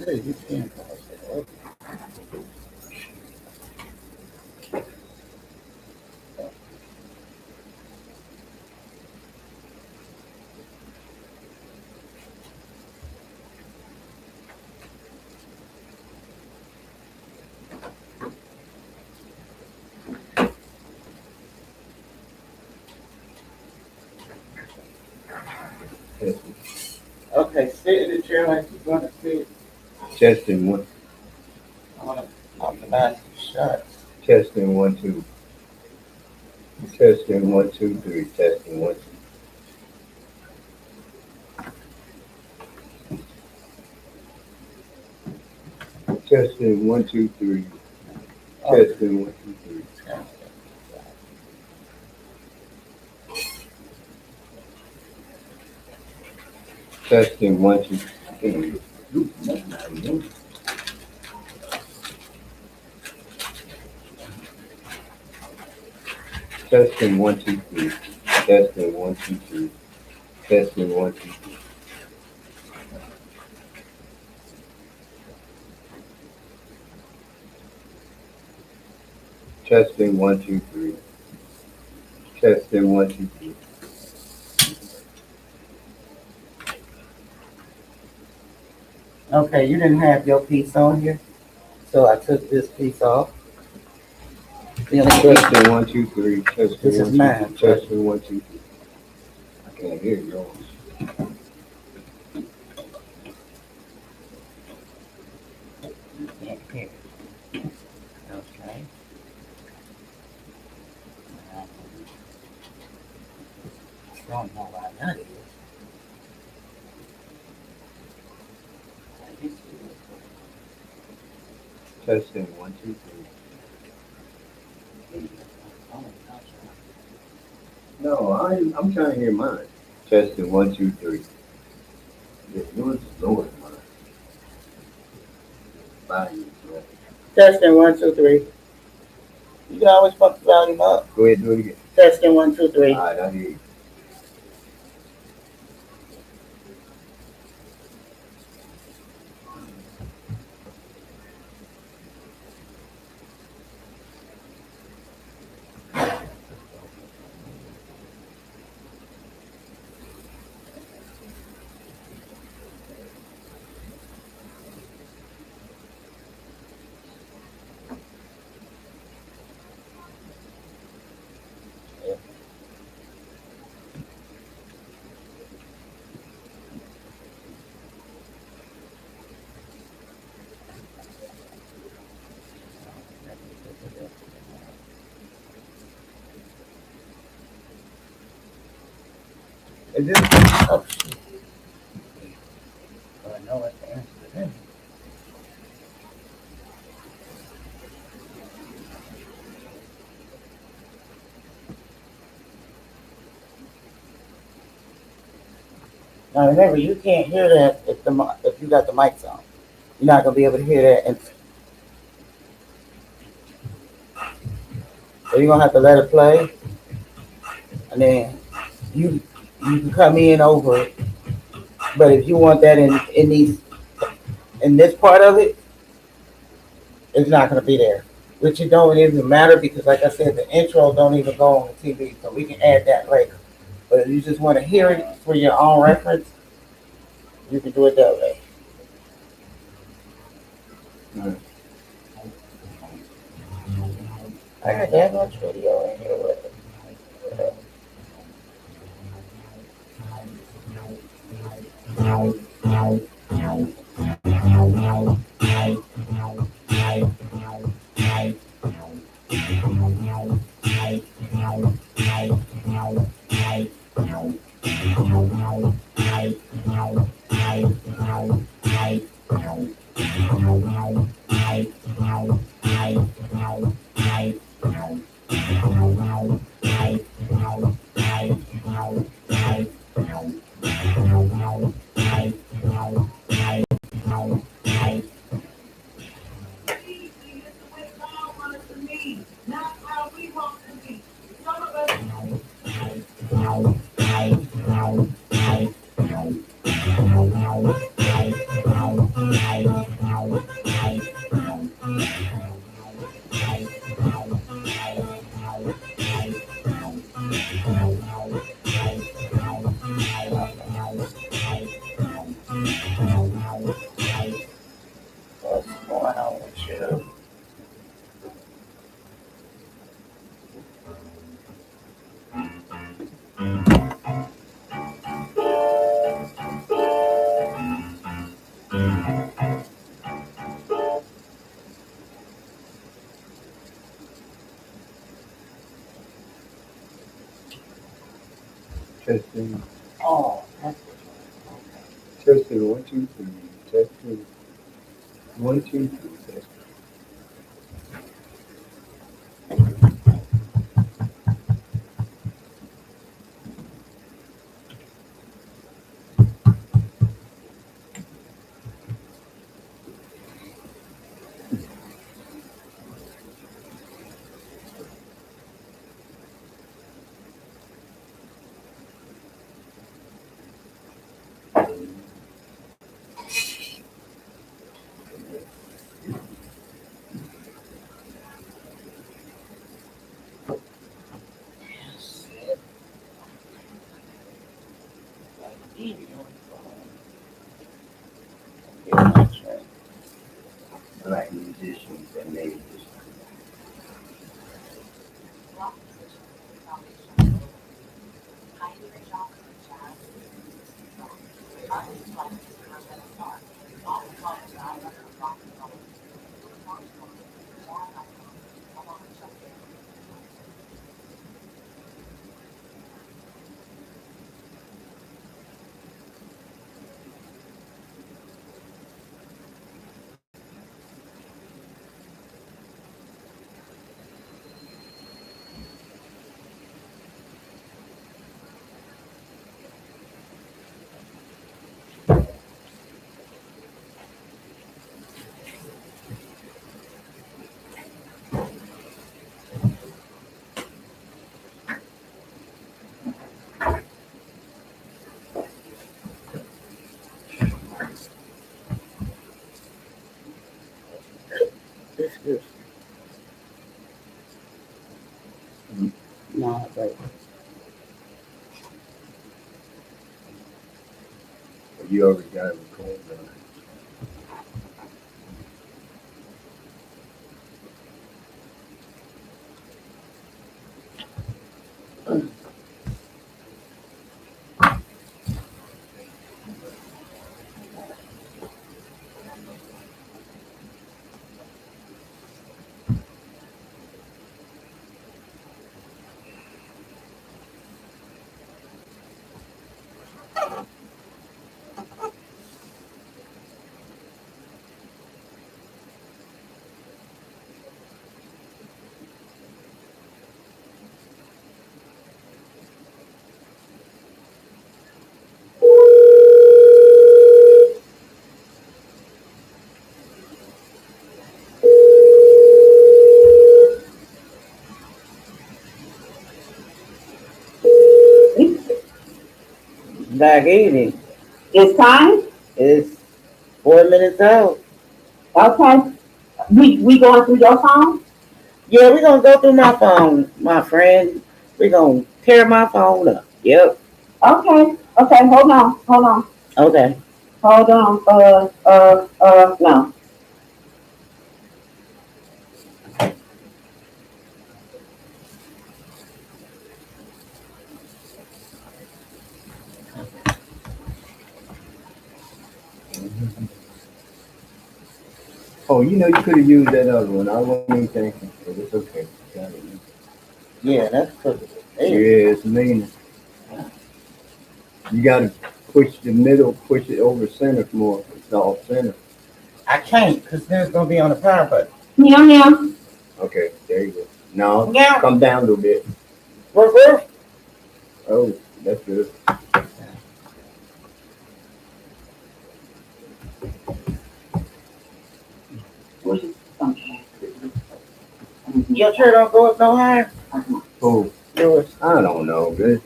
Yeah, you can. Okay, sit in the chair like you're gonna sit. Testing one. I wanna optimize the shots. Testing one, two. Testing one, two, three. Testing one, two. Testing one, two, three. Testing one, two, three. Testing one, two, three. Testing one, two, three. Testing one, two, three. Testing one, two, three. Testing one, two, three. Testing one, two, three. Okay, you didn't have your piece on here, so I took this piece off. The only piece, Testing one, two, three. Testing this is one, two, mine. three. Testing one, two, three. I can't hear yours. You can't hear. Okay. I don't know why that is. Testing one, two, three. No, I'm trying to hear mine. Testing one, two, three. Yeah, yours is lower than mine. Volume is lower. Testing 1, 2, 3. You can always pump the volume up. Go ahead, do it again. Testing 1, 2, 3. All right, I hear you. Is this? Oh, shit. I know what the answer to this. Now remember, you can't hear that if you got the mics on. You're not gonna be able to hear that, and so you're gonna have to let it play, and then you you can come in over it. But if you want that in this part of it, it's not gonna be there. Which it don't even matter because, like I said, the intro don't even go on the TV, so we can add that later. But if you just want to hear it for your own reference, you can do it that way. Right. I got that much video in here with it. Testing 1, 2, 3. Testing 1, 2, 3. Testing. I like musicians that made this. This is no, but You already got it recorded. back eating. It's time? It's 4 minutes out. Okay. We going through your phone? Yeah, we're gonna go through my phone, my friend. We're gonna tear my phone up. Yep. Okay. Okay, hold on, hold on. Okay. Hold on. No. Oh, you could have used that other one. I wasn't even thinking, but it's okay. Got it. Yeah, that's cooking. Yeah, Hey, it's leaning. You gotta push the middle, push it over center more. It's off center. I can't because then it's gonna be on the power button. Meow meow. Okay, there you go. Now Yeah. come down a little bit. Woof. Oh, that's good. Where's your phone? Your chair don't go up no higher. Oh, Yours. I don't know. Good.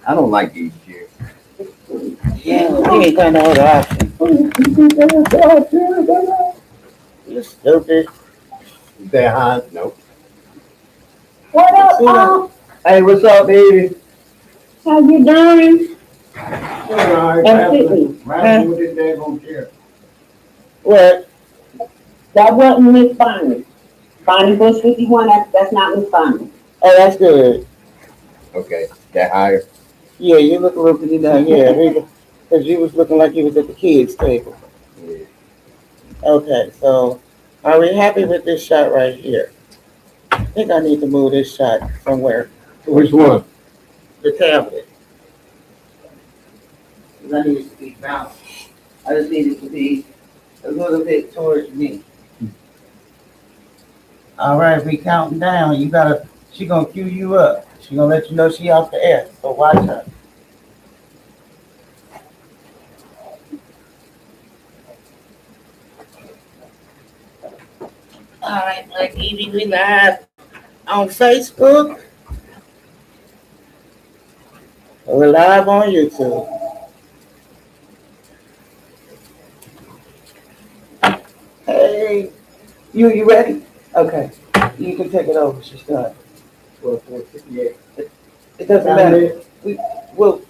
I don't like these chairs. Yeah, you ain't got no other option. You stupid. Is that high? Nope. What up, See that? Hey, what's up, baby? How you doing? Alright, And Sydney. rapping with this daggone chair. What? That wasn't Miss Bonnie. Bonnie Bush 51, that's not Miss Bonnie. Oh, that's good. Okay, that higher. Yeah, you look a little bit down here. Because you was looking like you was at the kids' table. Yeah. Okay, so are we happy with this shot right here? I think I need to move this shot somewhere. Which one? The tablet. 'Cause I need it to be balanced. I just need it to be a little bit towards me. All right, we counting down. She gonna cue you up. She gonna let you know she off the air. So watch her. All right, Black Evie, we live on Facebook. We're live on YouTube. Hey, you ready? Okay, you can take it over. She's done. 12:58. It doesn't matter. We will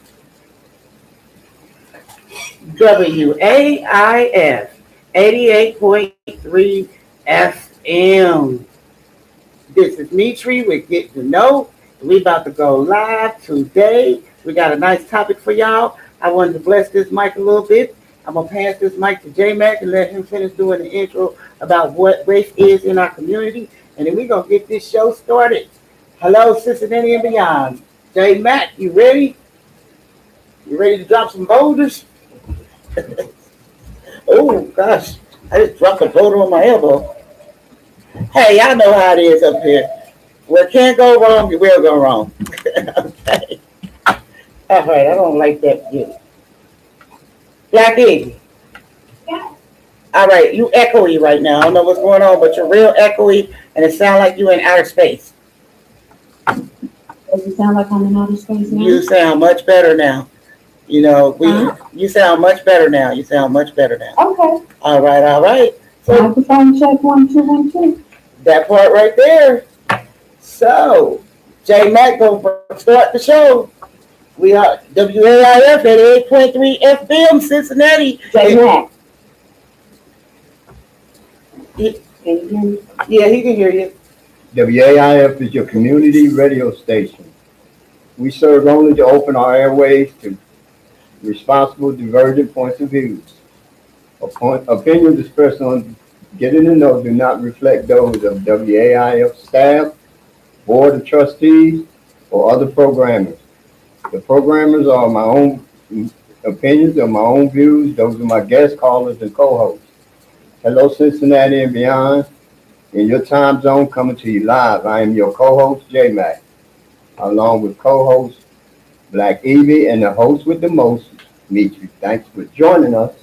WAIF 88.3 FM. This is Mitri with Get to Know. We about to go live today. We got a nice topic for y'all. I wanted to bless this mic a little bit. I'm gonna pass this mic to J Mac and let him finish doing the intro about what race is in our community, and then we're gonna get this show started. Hello, Cincinnati and beyond. J Mac, you ready? You ready to drop some boulders? Oh gosh, I just dropped a boulder on my elbow. Hey, y'all know how it is up here. What can't go wrong, it will go wrong. Okay. All right, I don't like that view. Black Iggy. Yeah. All right, you echoey right now. I don't know what's going on, but you're real echoey, and it sounds like you're in outer space. Does it sound like I'm in outer space now? You sound much better now. You know, Huh? you sound much better now. You sound much better now. Okay. All right, all right. So Microphone check 1 2 1 2. that part right there. So, J Mac gonna start the show. We are WAIF at 8.3 FM Cincinnati. J Mac. Yeah. Can you hear me? Yeah, he can hear you. WAIF is your community radio station. We serve only to open our airways to responsible, divergent points of views. Opinions expressed on Getting to Know do not reflect those of WAIF staff, board of trustees, or other programmers. The programmers are my own opinions and my own views. Those are my guest callers and co-hosts. Hello, Cincinnati and beyond. In your time zone, coming to you live. I am your co-host, J Mac, along with co-host Black Evie and the host with the most, Mitri. Thanks for joining us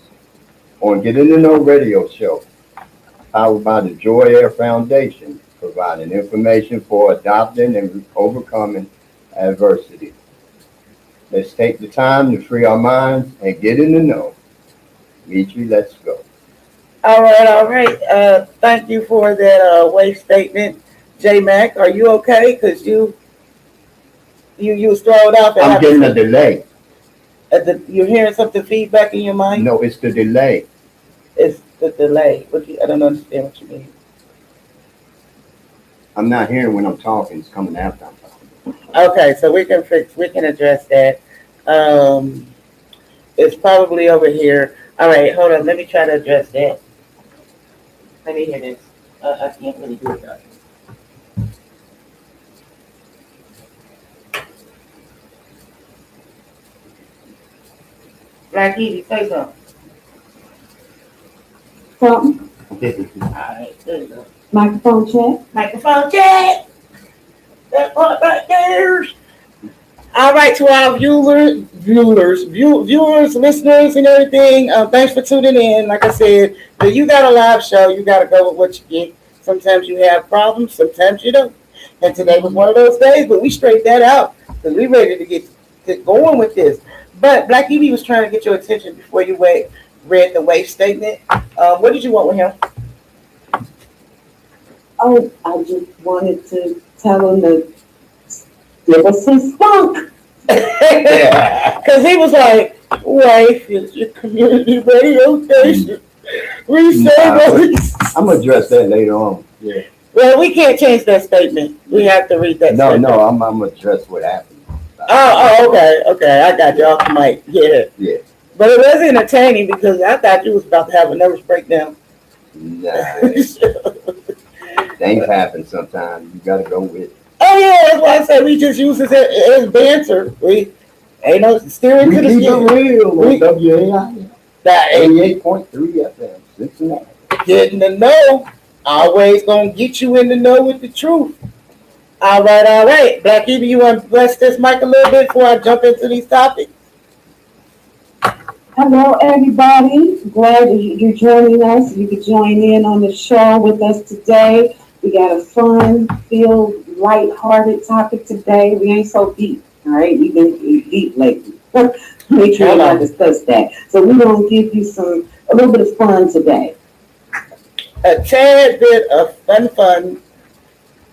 on Getting to Know Radio Show, powered by the Joy Air Foundation, providing information for adopting and overcoming adversity. Let's take the time to free our minds and get in the know. Mitri, let's go. All right, all right. Thank you for that wave statement, J Mac. Are you okay? Cause you was thrown off. I'm getting a delay. You're hearing something feedback in your mind? No, it's the delay. It's the delay. I don't understand what you mean. I'm not hearing when I'm talking. It's coming after I'm talking. Okay, so we can address that. It's probably over here. All right, hold on. Let me try to address that. Let me hear this. I can't really do it. Black Evie, say something. Something. All right, there you go. Microphone check. Microphone check. That part right there. All right, to our viewers, listeners, and everything. Thanks for tuning in. Like I said, when you got a live show, you got to go with what you get. Sometimes you have problems, sometimes you don't. And today was one of those days, but we straightened that out because we ready to get going with this. But Black Evie was trying to get your attention before you read the wave statement. What did you want with him? Oh, I just wanted to tell him to give us some spunk. Because he was like, wave is your community radio station. We say I'm going to address that later on. Yeah. Well, we can't change that statement. We have to read that statement. No, I'm going to address what happened. Okay. I got you off the mic. Yeah. But it was entertaining because I thought you was about to have a nervous breakdown. Nah. Things happen sometimes. You got to go with it. Oh, yeah, that's why I say we just use it as banter. We ain't no steering to the keep it real on WAI. That ain't 88.3 FM, Cincinnati. getting to know. Always gonna get you in the know with the truth. All right, all right. Black Evie, you want to bless this mic a little bit before I jump into these topics? Hello, everybody. Glad that you're joining us. You can join in on the show with us today. We got a fun, filled, light-hearted topic today. We ain't so deep, all right? We've been deep lately. Make sure we not discuss that. So we're gonna give you a little bit of fun today. A tad bit of fun.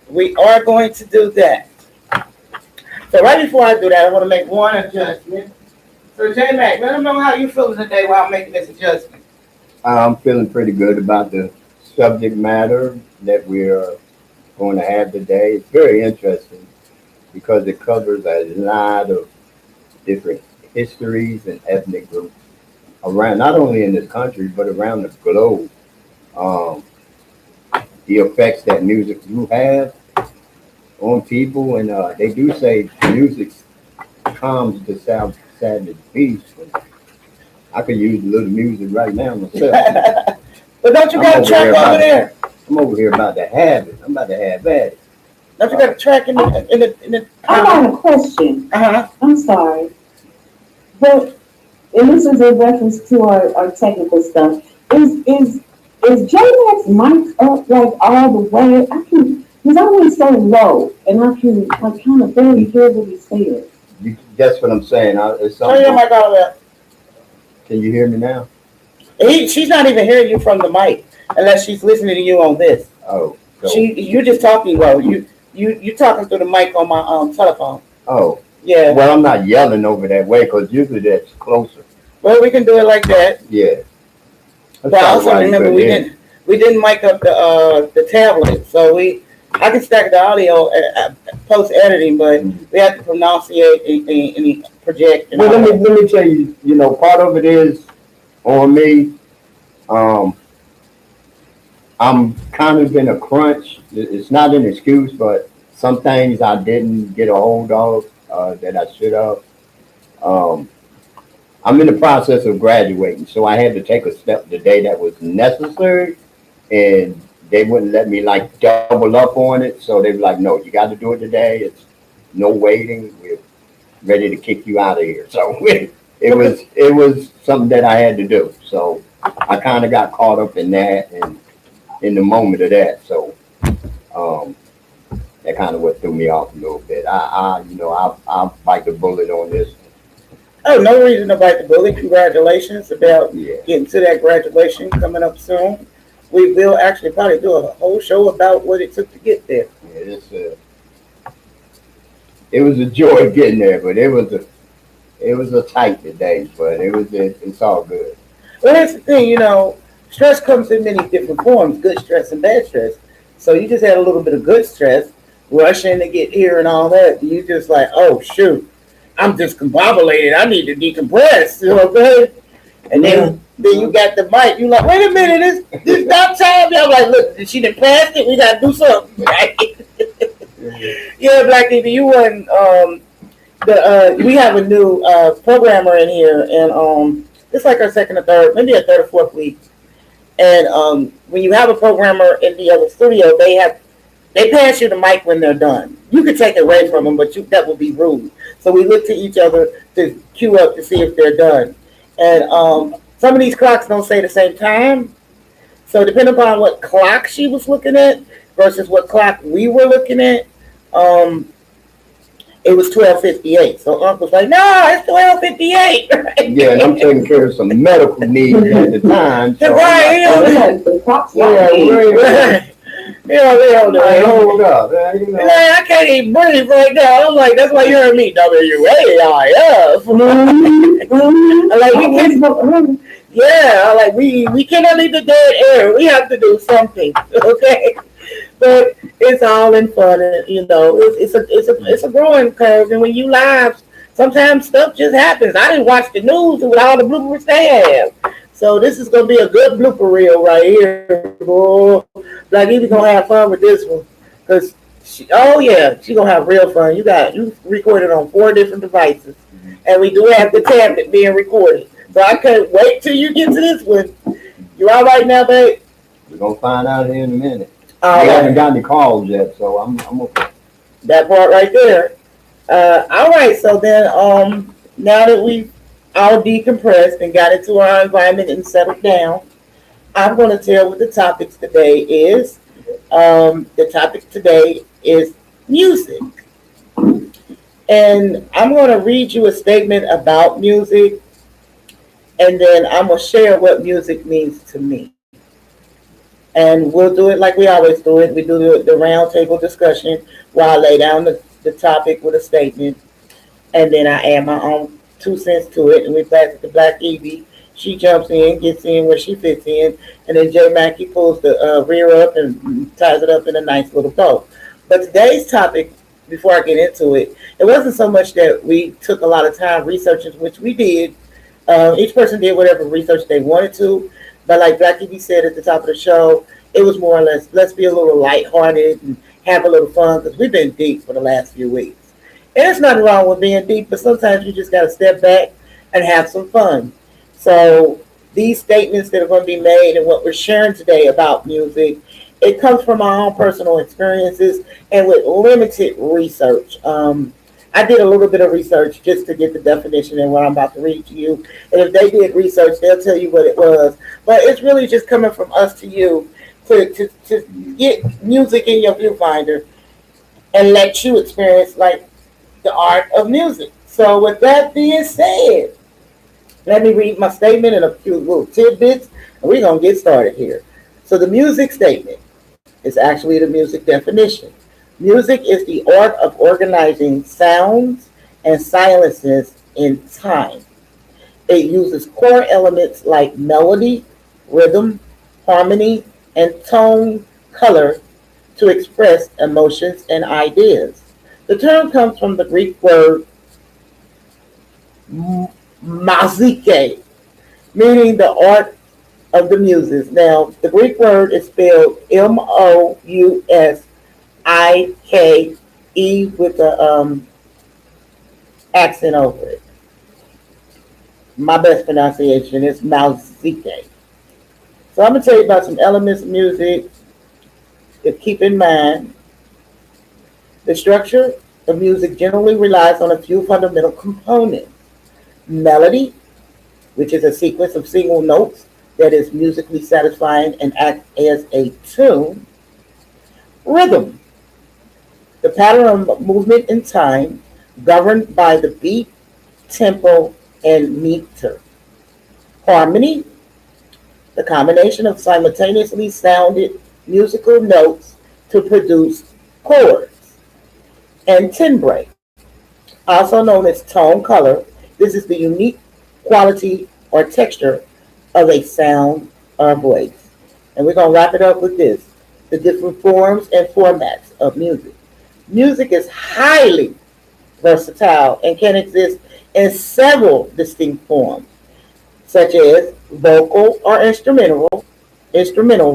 We are going to do that. So right before I do that, I want to make one adjustment. So J Mac, let them know how you feeling today while I'm making this adjustment. I'm feeling pretty good about the subject matter that we're going to have today. It's very interesting because it covers a lot of different histories and ethnic groups around, not only in this country, but around the globe. Um, the effects that music do have on people, and they do say music calms the sadness peace. I could use a little music right now myself. But don't you got a track over there? I'm over here about to have it. I'm about to have that. Don't you got a track in the I got a question. Uh-huh. I'm sorry. But, and this is in reference to our technical stuff. Is J-Max mic up like all the way? Because I went so low and I kind of barely hear what he says. That's what I'm saying. Turn your mic all the way up. Can you hear me now? She's not even hearing you from the mic unless she's listening to you on this. Oh. So. You're just talking low. You talking through the mic on my telephone. Oh. Yeah. Well, I'm not yelling over that way because usually that's closer. Well, we can do it like that. Yeah. But also remember we didn't mic up the tablet, so I can stack the audio post editing, but we have to pronunciate and project. Well, let me tell you. You know, part of it is on me. I'm kind of in a crunch. It's not an excuse, but some things I didn't get a hold of that I should have. I'm in the process of graduating, so I had to take a step today that was necessary, and they wouldn't let me like double up on it. So they were like, "No, you got to do it today. It's no waiting. We're ready to kick you out of here." So it was something that I had to do. So I kind of got caught up in that and in the moment of that. So that kind of what threw me off a little bit. I'll bite the bullet on this. Oh, no reason to bite the bullet. Congratulations about getting to that graduation coming up soon. We will actually probably do a whole show about what it took to get there. Yeah, it was a joy getting there, but it was a tight today, but it's all good. Well, that's the thing, stress comes in many different forms, good stress and bad stress. So you just had a little bit of good stress, rushing to get here and all that. You just like, oh shoot, I'm discombobulated. I need to decompress. You know what I'm saying? And then you got the mic. You like, wait a minute, this not time. I'm like, look, she done passed it. We gotta do something, right? Yeah, Black Evie, you wasn't. We have a new programmer in here, and it's like our second or third, maybe a third or fourth week. And when you have a programmer in the other studio, they pass you the mic when they're done. You can take it away from them, but that would be rude. So we look to each other to queue up to see if they're done. And some of these clocks don't say the same time. So depending upon what clock she was looking at versus what clock we were looking at, it was 12:58. So Uncle's like, no, it's 12:58. Right? Yeah, and I'm taking care of some medical needs at the time. So right. Hold up. I can't even breathe right now. I'm like, that's why you heard me WAIF. Like we cannot leave the dead air. We have to do something. Okay. But it's all in fun, it's a growing curve, and when you live, sometimes stuff just happens. I didn't watch the news with all the bloopers they have, so this is gonna be a good blooper reel right here. Boy. Like Evie's gonna have fun with this one, cause she gonna have real fun. You recorded on 4 different devices, and we do have the tablet being recorded. So I can't wait till you get to this one. You all right now, babe? We're gonna find out here in a minute. All We haven't right. got any calls yet, so I'm okay. That part right there. All right. So then, now that we've all decompressed and got into our environment and settled down, I'm going to tell what the topics today is. The topic today is music. And I'm going to read you a statement about music, and then I'm going to share what music means to me. And we'll do it like we always do it. We do the round table discussion where I lay down the topic with a statement, and then I add my own 2 cents to it, and we pass it to Black Evie. She jumps in, gets in where she fits in, and then J Mackey pulls the rear up and ties it up in a nice little bow. But today's topic, before I get into it, it wasn't so much that we took a lot of time researching, which we did. Each person did whatever research they wanted to, but like Black Evie said at the top of the show, it was more or less let's be a little lighthearted and have a little fun because we've been deep for the last few weeks. And there's nothing wrong with being deep, but sometimes you just got to step back and have some fun. So these statements that are going to be made and what we're sharing today about music, it comes from my own personal experiences and with limited research. I did a little bit of research just to get the definition and what I'm about to read to you. And if they did research, they'll tell you what it was. But it's really just coming from us to you to get music in your viewfinder and let you experience like the art of music. So with that being said, let me read my statement and a few little tidbits, and we're gonna get started here. So the music statement is actually the music definition. Music is the art of organizing sounds and silences in time. It uses core elements like melody, rhythm, harmony, and tone color to express emotions and ideas. The term comes from the Greek word mazike, meaning the art of the muses. Now, the Greek word is spelled Mousike with the accent over it. My best pronunciation is Mousike. So I'm going to tell you about some elements of music to keep in mind. The structure of music generally relies on a few fundamental components. Melody, which is a sequence of single notes that is musically satisfying and acts as a tune. Rhythm, the pattern of movement in time governed by the beat, tempo, and meter. Harmony, the combination of simultaneously sounded musical notes to produce chords. And timbre, also known as tone color. This is the unique quality or texture of a sound or voice. And we're going to wrap it up with this the different forms and formats of music. Music is highly versatile and can exist in several distinct forms, such as vocal or instrumental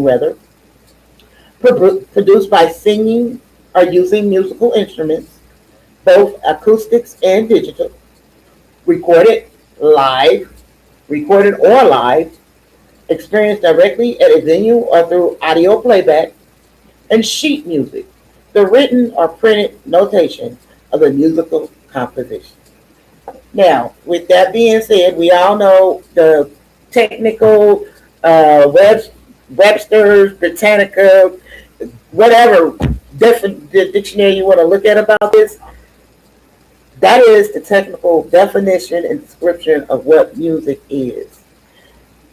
rather, produced by singing or using musical instruments, both acoustics and digital, recorded live, recorded or live, experienced directly at a venue or through audio playback, and sheet music, the written or printed notation of a musical composition. Now, with that being said, we all know the technical Webster's, Britannica, whatever different dictionary you want to look at about this. That is the technical definition and description of what music is.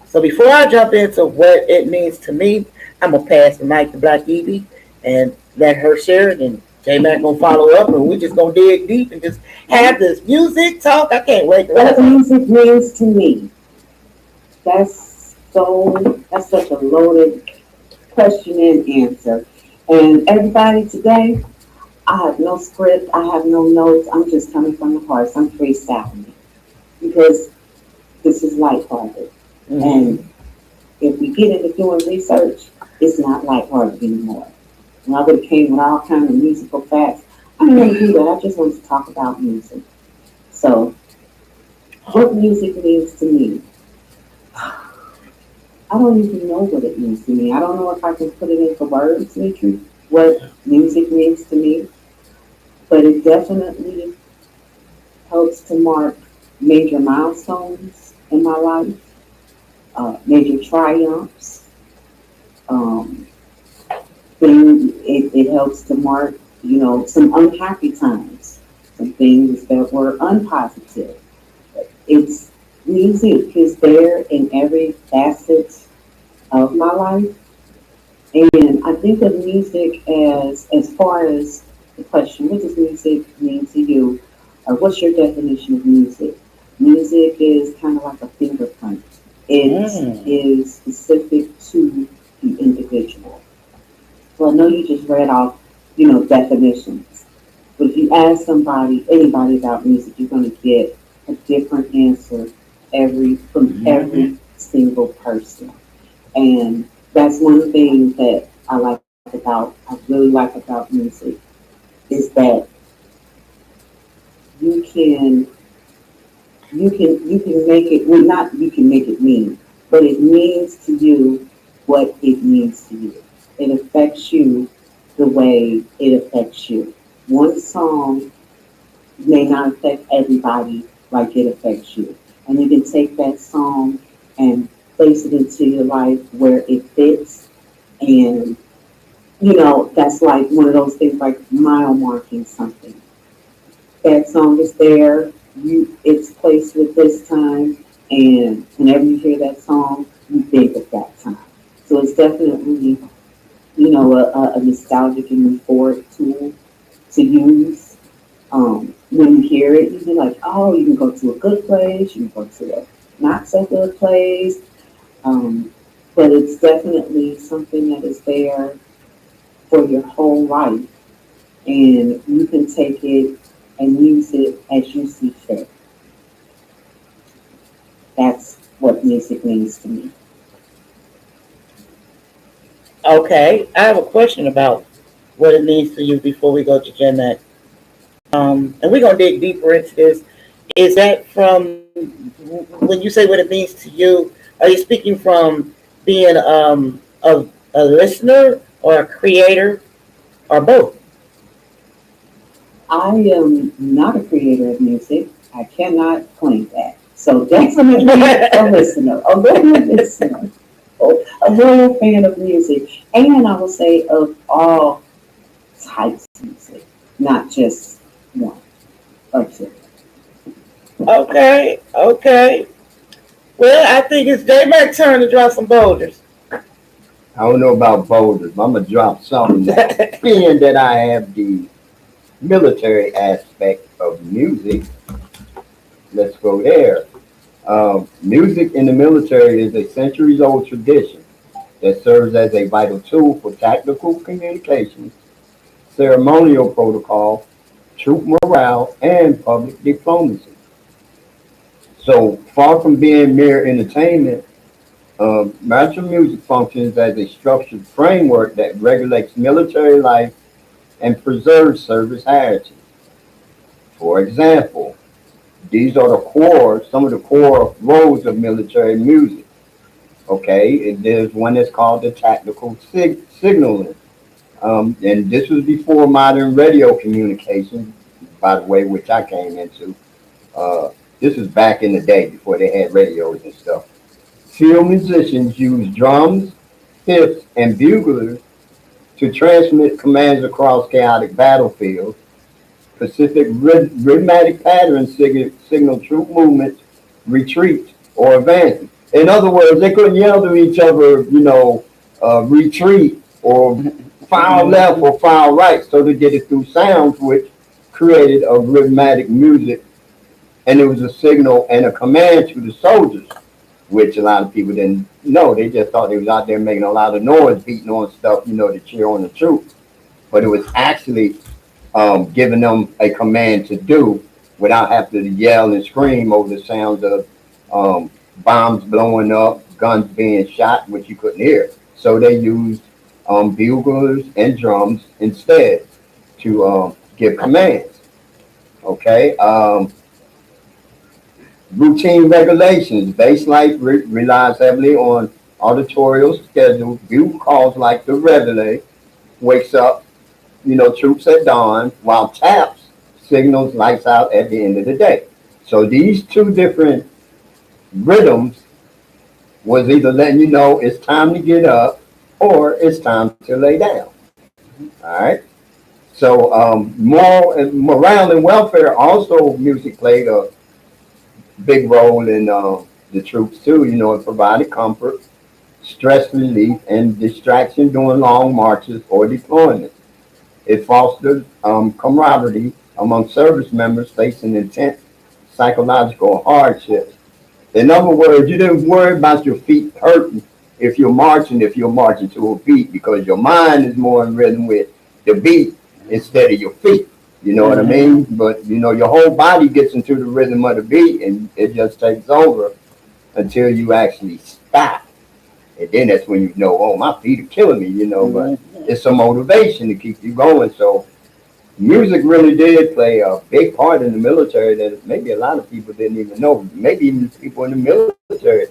So before I jump into what it means to me, I'm gonna pass the mic to Black Evie and let her share it, and J Mac gonna follow up, and we just gonna dig deep and just have this music talk. I can't wait to What listen. music means to me? That's such a loaded question and answer. And everybody today, I have no script, I have no notes, I'm just coming from the heart. I'm freestyling it because this is lighthearted. Mm-hmm. And if we get into doing research, it's not lighthearted anymore. And I would have came with all kinds of musical facts. I didn't want to do that. I just wanted to talk about music. So, what music means to me? I don't even know what it means to me. I don't know if I can put it into words, Mitri, what music means to me, but it definitely helps to mark major milestones in my life, major triumphs. Um, it helps to mark, some unhappy times, some things that were unpositive. It's music is there in every facet of my life. And I think of music as far as the question, what does music mean to you? Or what's your definition of music? Music is kind of like a fingerprint. It Mm. is specific to the individual. So I know you just read off, definitions. But if you ask anybody about music, you're going to get a different answer from Hmm. every single person. And that's one thing that I really like about music is that you can, you can make it, well, not you can make it mean, but it means to you what it means to you. It affects you the way it affects you. One song may not affect everybody like it affects you. And you can take that song and place it into your life where it fits. And, that's like one of those things like mile marking something. That song is there, it's placed with this time, and whenever you hear that song, you think of that time. So it's definitely, a nostalgic and euphoric tool to use. When you hear it, you can be like, oh, you can go to a good place, you can go to a not so good place. Um, but it's definitely something that is there for your whole life, and you can take it and use it as you see fit. That's what music means to me. Okay, I have a question about what it means to you before we go to Gen X. And we're gonna dig deeper into this. Is that from when you say what it means to you? Are you speaking from being a listener or a creator or both? I am not a creator of music. I cannot claim that. So definitely a listener, a loyal listener, a loyal fan of music, and I will say of all types of music, not just one or two. Okay, okay. Well, I think it's J Mac's turn to drop some boulders. I don't know about boulders, but I'm gonna drop something now. Being that I have the military aspect of music, let's go there. Music in the military is a centuries-old tradition that serves as a vital tool for tactical communications, ceremonial protocol, troop morale, and public diplomacy. So far from being mere entertainment, martial music functions as a structured framework that regulates military life and preserves service heritage. For example, these are some of the core roles of military music. Okay, there's one that's called the tactical signaling. And this was before modern radio communications, by the way, which I came into. Uh, this was back in the day before they had radios and stuff. Field musicians use drums, hips, and buglers to transmit commands across chaotic battlefields. Specific rhythmic patterns signal troop movements, retreat, or advance. In other words, they couldn't yell to each other, retreat or file left Mhm. or file right. So they did it through sounds, which created a rhythmic music, and it was a signal and a command to the soldiers, which a lot of people didn't know. They just thought they was out there making a lot of noise, beating on stuff, to cheer on the troops. But it was actually giving them a command to do without having to yell and scream over the sounds of bombs blowing up, guns being shot, which you couldn't hear. So they used buglers and drums instead to give commands. Okay. Routine regulations. Base life relies heavily on auditorial schedule, bugle calls like the reveille, wakes up, troops at dawn, while taps signals lights out at the end of the day. So these two different rhythms was either letting you know it's time to get up or it's time to lay down. All right. So morale and welfare also music played a big role in the troops too. It provided comfort, stress relief, and distraction during long marches or deployments. It fostered camaraderie among service members facing intense psychological hardships. In other words, you didn't worry about your feet hurting if you're marching to a beat because your mind is more in rhythm with the beat instead of your feet. You know what I mean? But your whole body gets into the rhythm of the beat and it just takes over until you actually stop. And then that's when you know, oh, my feet are killing me. But it's a motivation to keep you going. So music really did play a big part in the military that maybe a lot of people didn't even know. Maybe even people in the military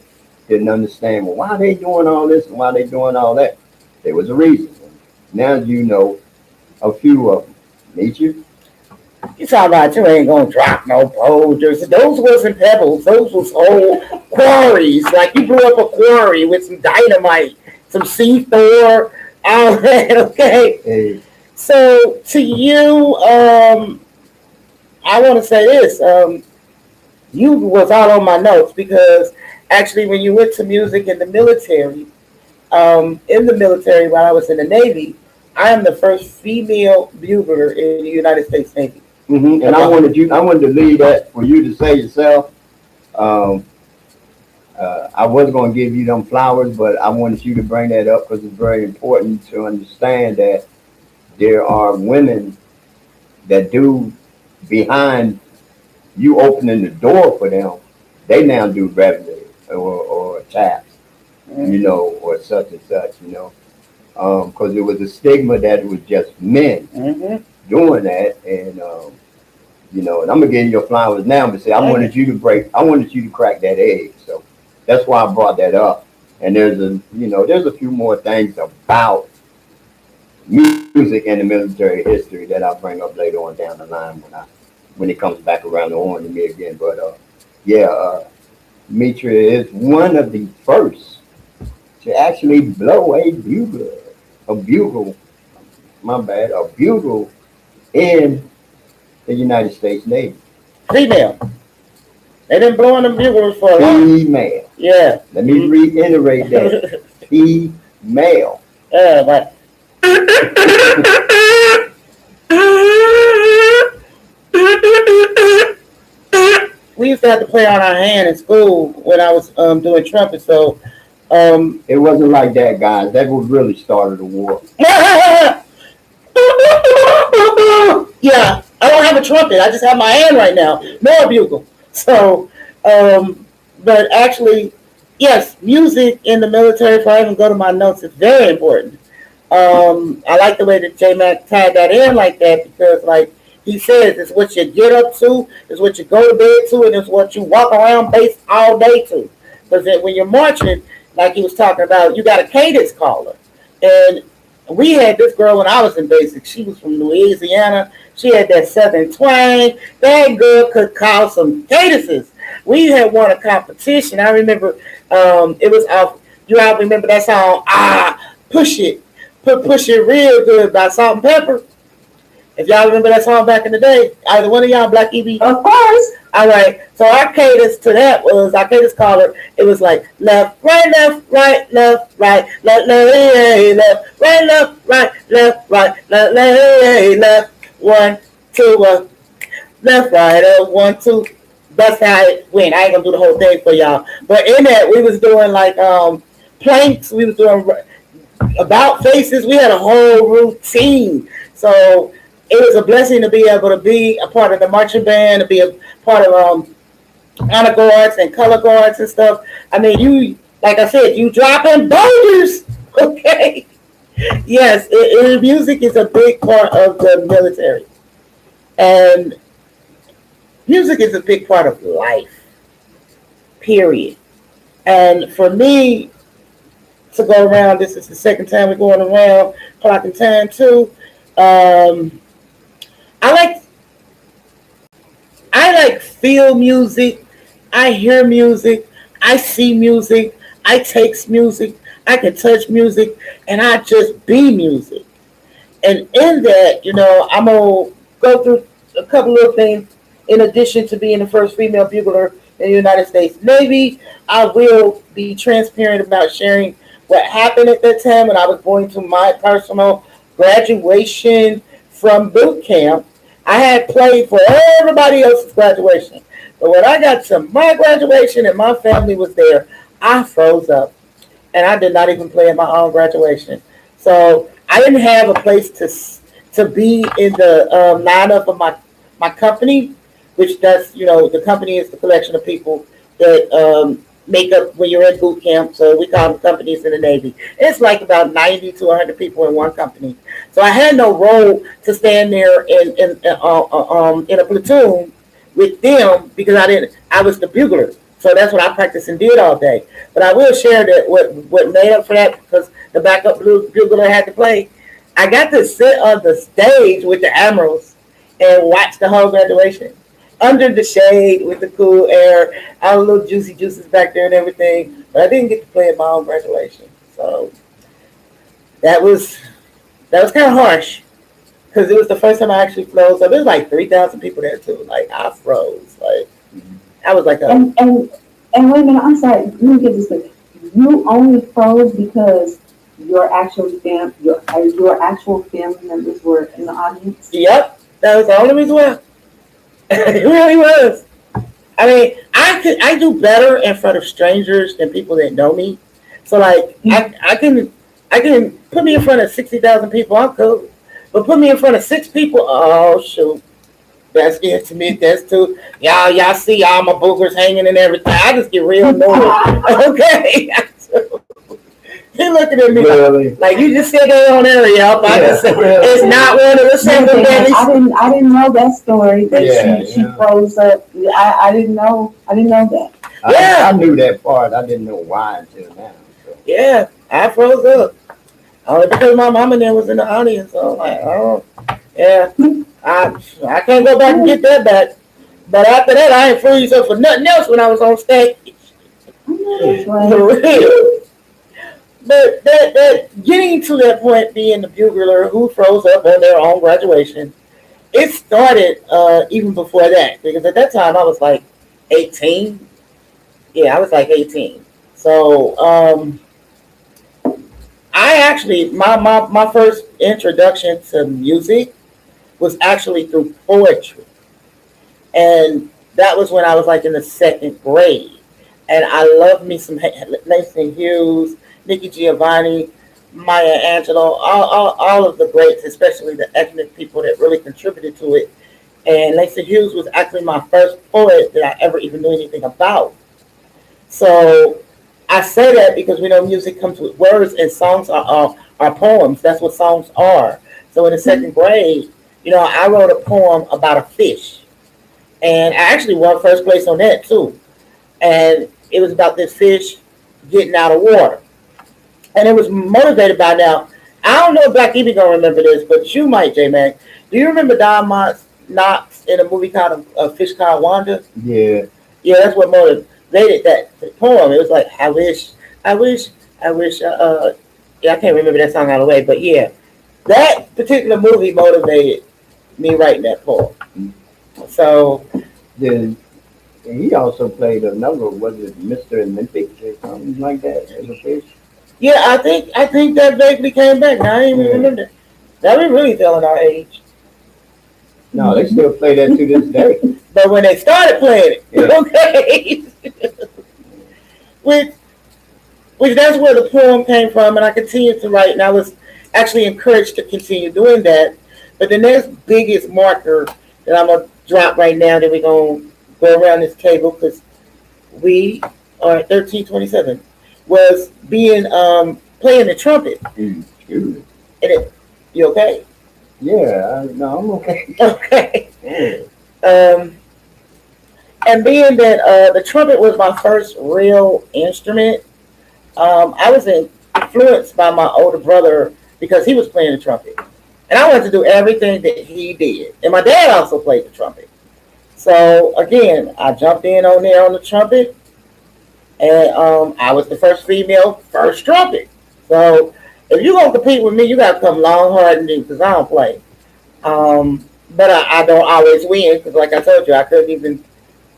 didn't understand, well, why they doing all this and why they doing all that. There was a reason. Now you know a few of them. Meet you? You talking about you ain't gonna drop no boulders. Those wasn't pebbles. Those was old quarries. Like you blew up a quarry with some dynamite, some C4, all that. Okay. Hey, So to you, I want to say this. You was all on my notes because actually, when you went to music in the military while I was in the Navy, I am the first female bugler in the United States Navy. and I wanted to leave that for you to say yourself. Um, I was going to give you them flowers, but I wanted you to bring that up because it's very important to understand that there are women that do behind you opening the door for them. They now do revenue or tax, or such and such. Because it was a stigma that it was just men Mm-hmm. doing that, and I'm gonna give you your flowers now, but say I wanted you to crack that egg, so that's why I brought that up. And there's a few more things about music and the military history that I'll bring up later on down the line when it comes back around the horn to me again. But yeah, Mitra is one of the first to actually blow a bugle, my bad, a bugle in the United States Navy. Female. They've been blowing them buglers for a long. Female. Yeah. Let me reiterate that. Female. Yeah, but we used to have to play on our hand in school when I was doing trumpet. So, It wasn't like that, guys. That would really started a war. yeah, I don't have a trumpet. I just have my hand right now, no bugle. So, but actually, yes, music in the military. If I even go to my notes, it's very important. I like the way that J Mac tied that in like that because, like he says, it's what you get up to, it's what you go to bed to, and it's what you walk around base all day to. Because when you're marching, like he was talking about, you got a cadence caller, and we had this girl when I was in basic. She was from Louisiana. She had that southern twang. That girl could call some cadences. We had won a competition. I remember it was off. You all remember that song? Push it, push it real good by Salt and Pepper. If y'all remember that song back in the day, either one of y'all, Black EB. Of course. All right. So our cadence to that was our cadence caller. It was like left, right, left, right, left, right, left, left, right, left, right, left, right, left, 1, 2, left, right, 1, 2. That's how it went. I ain't gonna do the whole thing for y'all. But in that, we was doing like planks. We was doing about faces. We had a whole routine. So it was a blessing to be able to be a part of the marching band, to be a part of honor guards and color guards and stuff. I mean, like I said, you dropping boulders, okay? Yes, music is a big part of the military, and music is a big part of life. Period. And for me, to go around. This is the second time we're going around clocking time too. Um, I like I like feel music. I hear music. I see music. I taste music. I can touch music, and I just be music. And in that, I'm gonna go through a couple of things. In addition to being the first female bugler in the United States Navy, I will be transparent about sharing what happened at that time when I was going to my personal graduation from boot camp. I had played for everybody else's graduation, but when I got to my graduation and my family was there, I froze up and I did not even play at my own graduation. So I didn't have a place to be in the lineup of my company, which does the company is the collection of people that make up when you're in boot camp. So we call them companies in the Navy. It's like about 90 to 100 people in one company. So I had no role to stand there in a platoon with them because I was the bugler. So that's what I practiced and did all day. But I will share that what made up for that because the backup bugler had to play. I got to sit on the stage with the admirals and watch the whole graduation under the shade with the cool air. All the little juicy juices back there and everything. But I didn't get to play at my own graduation. So that was kind of harsh because it was the first time I actually froze. So there was like 3,000 people there too. Like I froze. Like I was like a And wait a minute, I'm sorry, let me get this straight. You only froze because your actual family members were in the audience? yep. That was the only reason why. It really was. I mean, I do better in front of strangers than people that know me. So like I can put me in front of 60,000 people, I'm cool. But put me in front of six people, oh shoot. That's intimate. That's too. Y'all see all my boogers hanging and everything. I just get real annoyed. Okay. He looking at me Really? like you just said that on area. I just said it's not one of the single daddies. I didn't know that story that Yeah, she yeah. froze up. I didn't know that. Yeah. I knew that part. I didn't know why until now. So. Yeah, I froze up. Only because my mom and them was in the audience. So I'm like, oh, yeah. I can't go back and get that back. But after that, I ain't freeze up for nothing else when I was on stage. I know that's right. For real. But that getting to that point, being the bugler who froze up on their own graduation, it started even before that because at that time I was like 18. Yeah, I was like 18. So I actually my first introduction to music was actually through poetry, and that was when I was like in the second grade, and I loved me some Langston Hughes, Nikki Giovanni, Maya Angelou, all of the greats, especially the ethnic people that really contributed to it. And Langston Hughes was actually my first poet that I ever even knew anything about. So I say that because we know music comes with words and songs are poems. That's what songs are. So in the second grade, I wrote a poem about a fish. And I actually won first place on that too. And it was about this fish getting out of water. And it was motivated by now. I don't know if Black Evie gonna remember this, but you might, J Mac. Do you remember Don Knotts in a movie called A Fish Called Wanda? Yeah. Yeah, that's what motivated that poem. It was like, I wish, I wish. Yeah, I can't remember that song out of the way, but yeah, that particular movie motivated me writing that poem. So Then he also played another, was it Mr. Olympic or something like that as a fish? yeah, I think that vaguely came back. Now I didn't even remember. Now we really telling our age. No, they still play that to this day. But when they started playing it, Yeah. okay, which which that's where the poem came from, and I continued to write, and I was actually encouraged to continue doing that. But the next biggest marker that I'm gonna drop right now, that we're gonna go around this table because we are at 1327, was being playing the trumpet. Excuse me. And you okay? Yeah, no, I'm okay. Okay. Yeah. Um, and being that the trumpet was my first real instrument, I was in influenced by my older brother because he was playing the trumpet. And I wanted to do everything that he did. And my dad also played the trumpet. So again, I jumped in on there on the trumpet, and I was the first female first trumpet. So if you're gonna compete with me, you gotta come long, hard, and deep because I don't play. But I don't always win because, like I told you, I couldn't even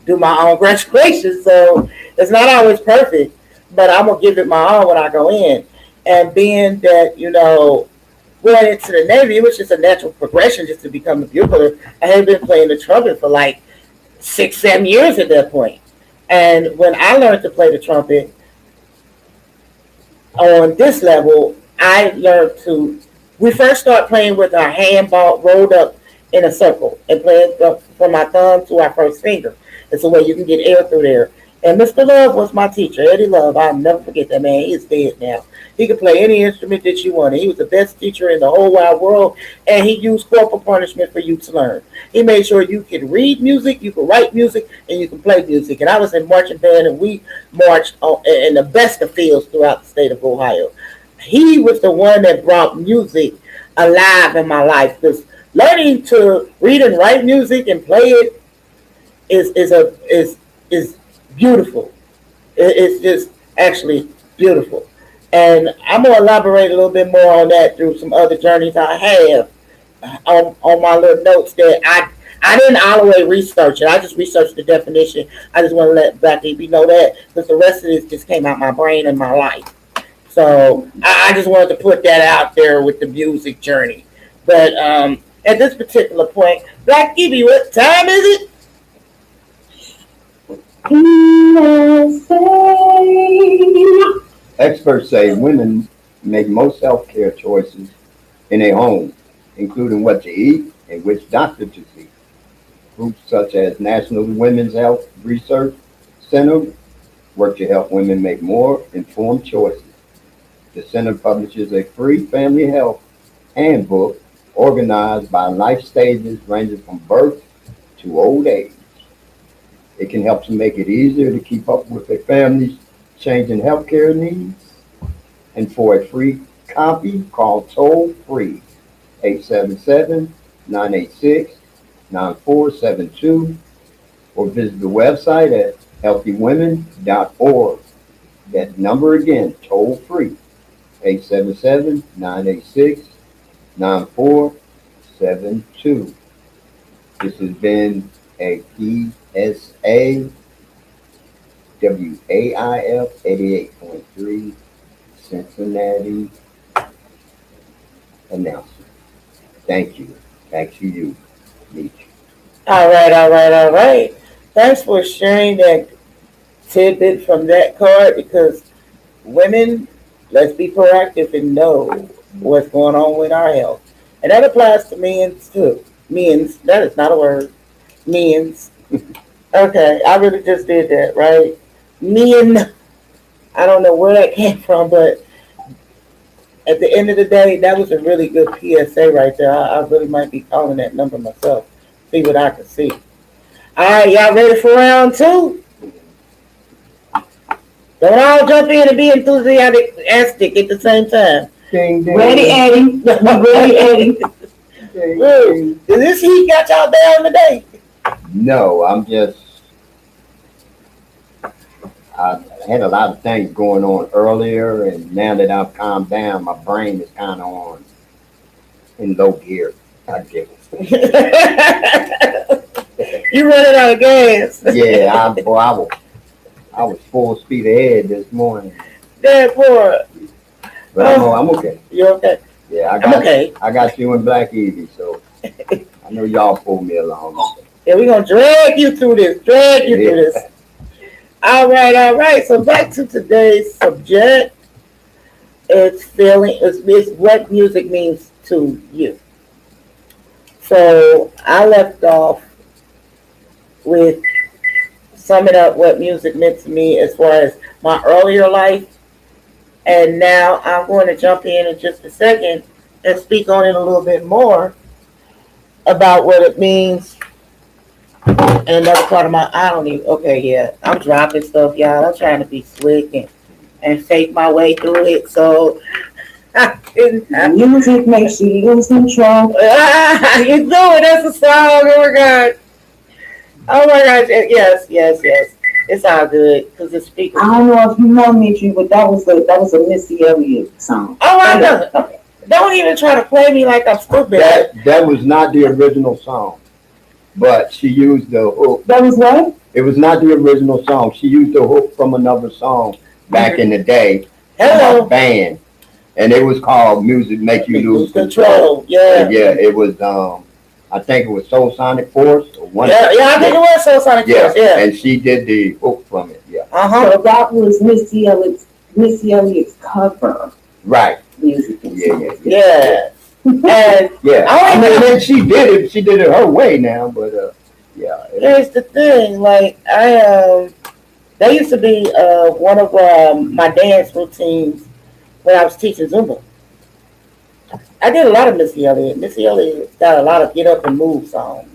do my own graduation. So it's not always perfect, but I'm gonna give it my all when I go in. And being that going into the Navy, it was just a natural progression just to become a bugler. I had been playing the trumpet for like 6, 7 years at that point. And when I learned to play the trumpet on this level, I learned to. We first start playing with our hand ball rolled up in a circle and playing from our thumb to our first finger. It's a way you can get air through there. And Mr. Love was my teacher, Eddie Love. I'll never forget that man. He is dead now. He could play any instrument that you wanted. He was the best teacher in the whole wide world, and he used corporal punishment for you to learn. He made sure you could read music, you could write music, and you could play music. And I was in marching band, and we marched in the best of fields throughout the state of Ohio. He was the one that brought music alive in my life because learning to read and write music and play it is beautiful. It's just actually beautiful. And I'm gonna elaborate a little bit more on that through some other journeys I have on my little notes that I didn't all the way research it. I just researched the definition. I just want to let Black EB know that because the rest of this just came out my brain and my life. So I just wanted to put that out there with the music journey. But at this particular point, Black EB, what time is it? Experts say women make most healthcare choices in a home, including what to eat and which doctor to see. Groups such as National Women's Health Research Center work to help women make more informed choices. The center publishes a free family health handbook organized by life stages ranging from birth to old age. It can help to make it easier to keep up with a family's changing healthcare needs. And for a free copy, call toll free 877-986-9472 or visit the website at healthywomen.org. That number again, toll free 877-986-9472. This has been a PSA WAIF 88.3 Cincinnati announcement. Thank you. Back to you, Meech. All right, all right, all right. Thanks for sharing that tidbit from that card because women, let's be proactive and know what's going on with our health. And that applies to men's too. Men's, that is not a word. Men's. Okay, I really just did that, right? Men, I don't know where that came from, but at the end of the day, that was a really good PSA right there. I really might be calling that number myself. See what I can see. All right, y'all ready for round two? Don't all jump in and be enthusiastic at the same time. Ding, ding. Ready, Eddie? Ready, Eddie? Ding, Woo. ding. Does this heat got y'all down today? No, I had a lot of things going on earlier, and now that I've calmed down, my brain is kind of on in low gear, I guess. You running out of gas. Yeah, I was full speed ahead this morning, That poor. but I'm okay. You okay? Yeah, I'm okay. I got you and Black Evie, so I know y'all pull me along. Yeah, we're gonna drag you through this. Drag you through this. All right, all right. So back to today's subject. It's what music means to you. So I left off with summing up what music meant to me as far as my earlier life. And now I'm going to jump in just a second and speak on it a little bit more about what it means. And another part of my, I don't even, okay, yeah, I'm dropping stuff, y'all. I'm trying to be slick and fake my way through it. So I didn't have Music makes you lose control. you know it. That's a song. Oh my god. Oh my gosh. Yes, yes, yes. It's all good because the speakers. I don't know if you know Mitri, but that was a Missy Elliott song. Oh, I know. Don't even try to play me like I'm stupid. That was not the original song, but she used the hook. That was what? It was not the original song. She used the hook from another song back in the day from a Hello. band, and it was called "Music Make You Lose Control." Control. Yeah. Yeah, it was. I think it was Soul Sonic Force or one. Yeah, I think it was Soul Sonic Yeah, Force. Yeah. and she did the hook from it. Yeah, So that was Missy Elliott's cover right. music. Yeah. Yeah. And Yeah. I I don't mean, even. then she did it. She did it her way now, but yeah. Here's the thing. Like they used to be one of my dance routines when I was teaching Zumba. I did a lot of Missy Elliott. Missy Elliott's got a lot of get up and move songs.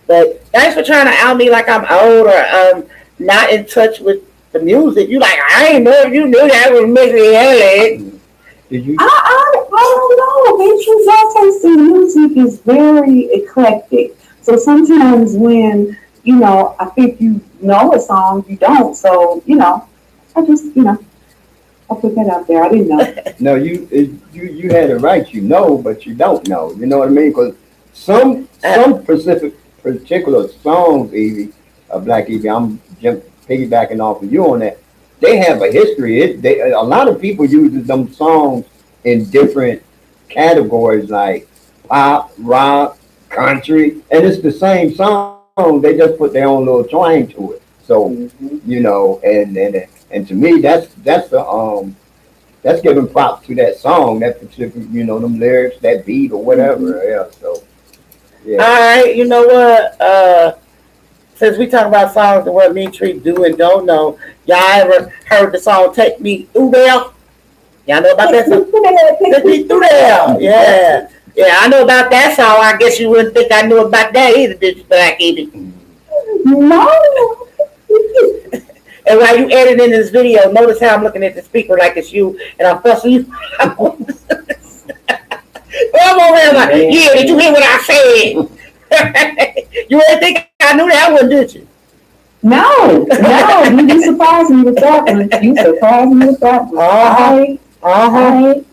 But thanks for trying to out me like I'm old or not in touch with the music. You like I ain't know if you knew that was Missy Elliott. Did you? I don't know. Mitri's taste in music is very eclectic. So sometimes when, I think you know a song, you don't. So, I just, I put that out there. I didn't know. No, you had it right. You know, but you don't know. You know what I mean? Because some specific particular songs, Evie, Black Evie, I'm just piggybacking off of you on that. They have a history. A lot of people use them songs in different categories like pop, rock, country, and it's the same song. They just put their own little twang to it. So and to me, that's giving props to that song, that specific, them lyrics, that beat or whatever. Yeah. So yeah. All right, you know what? Since we talk about songs and what me and Tree do and don't know, y'all ever heard the song "Take Me Through There"? Y'all know about that song? Take Me Through There. Yeah, yeah, I know about that song. I guess you wouldn't think I knew about that either, did you, Black Evie? No. And while you editing this video, notice how I'm looking at the speaker like it's you, and I'm fussing you. I'm over there like, yeah, did you hear what I said? You wouldn't think I knew that one, did you? No. You surprised me with that one. You surprised me with that one.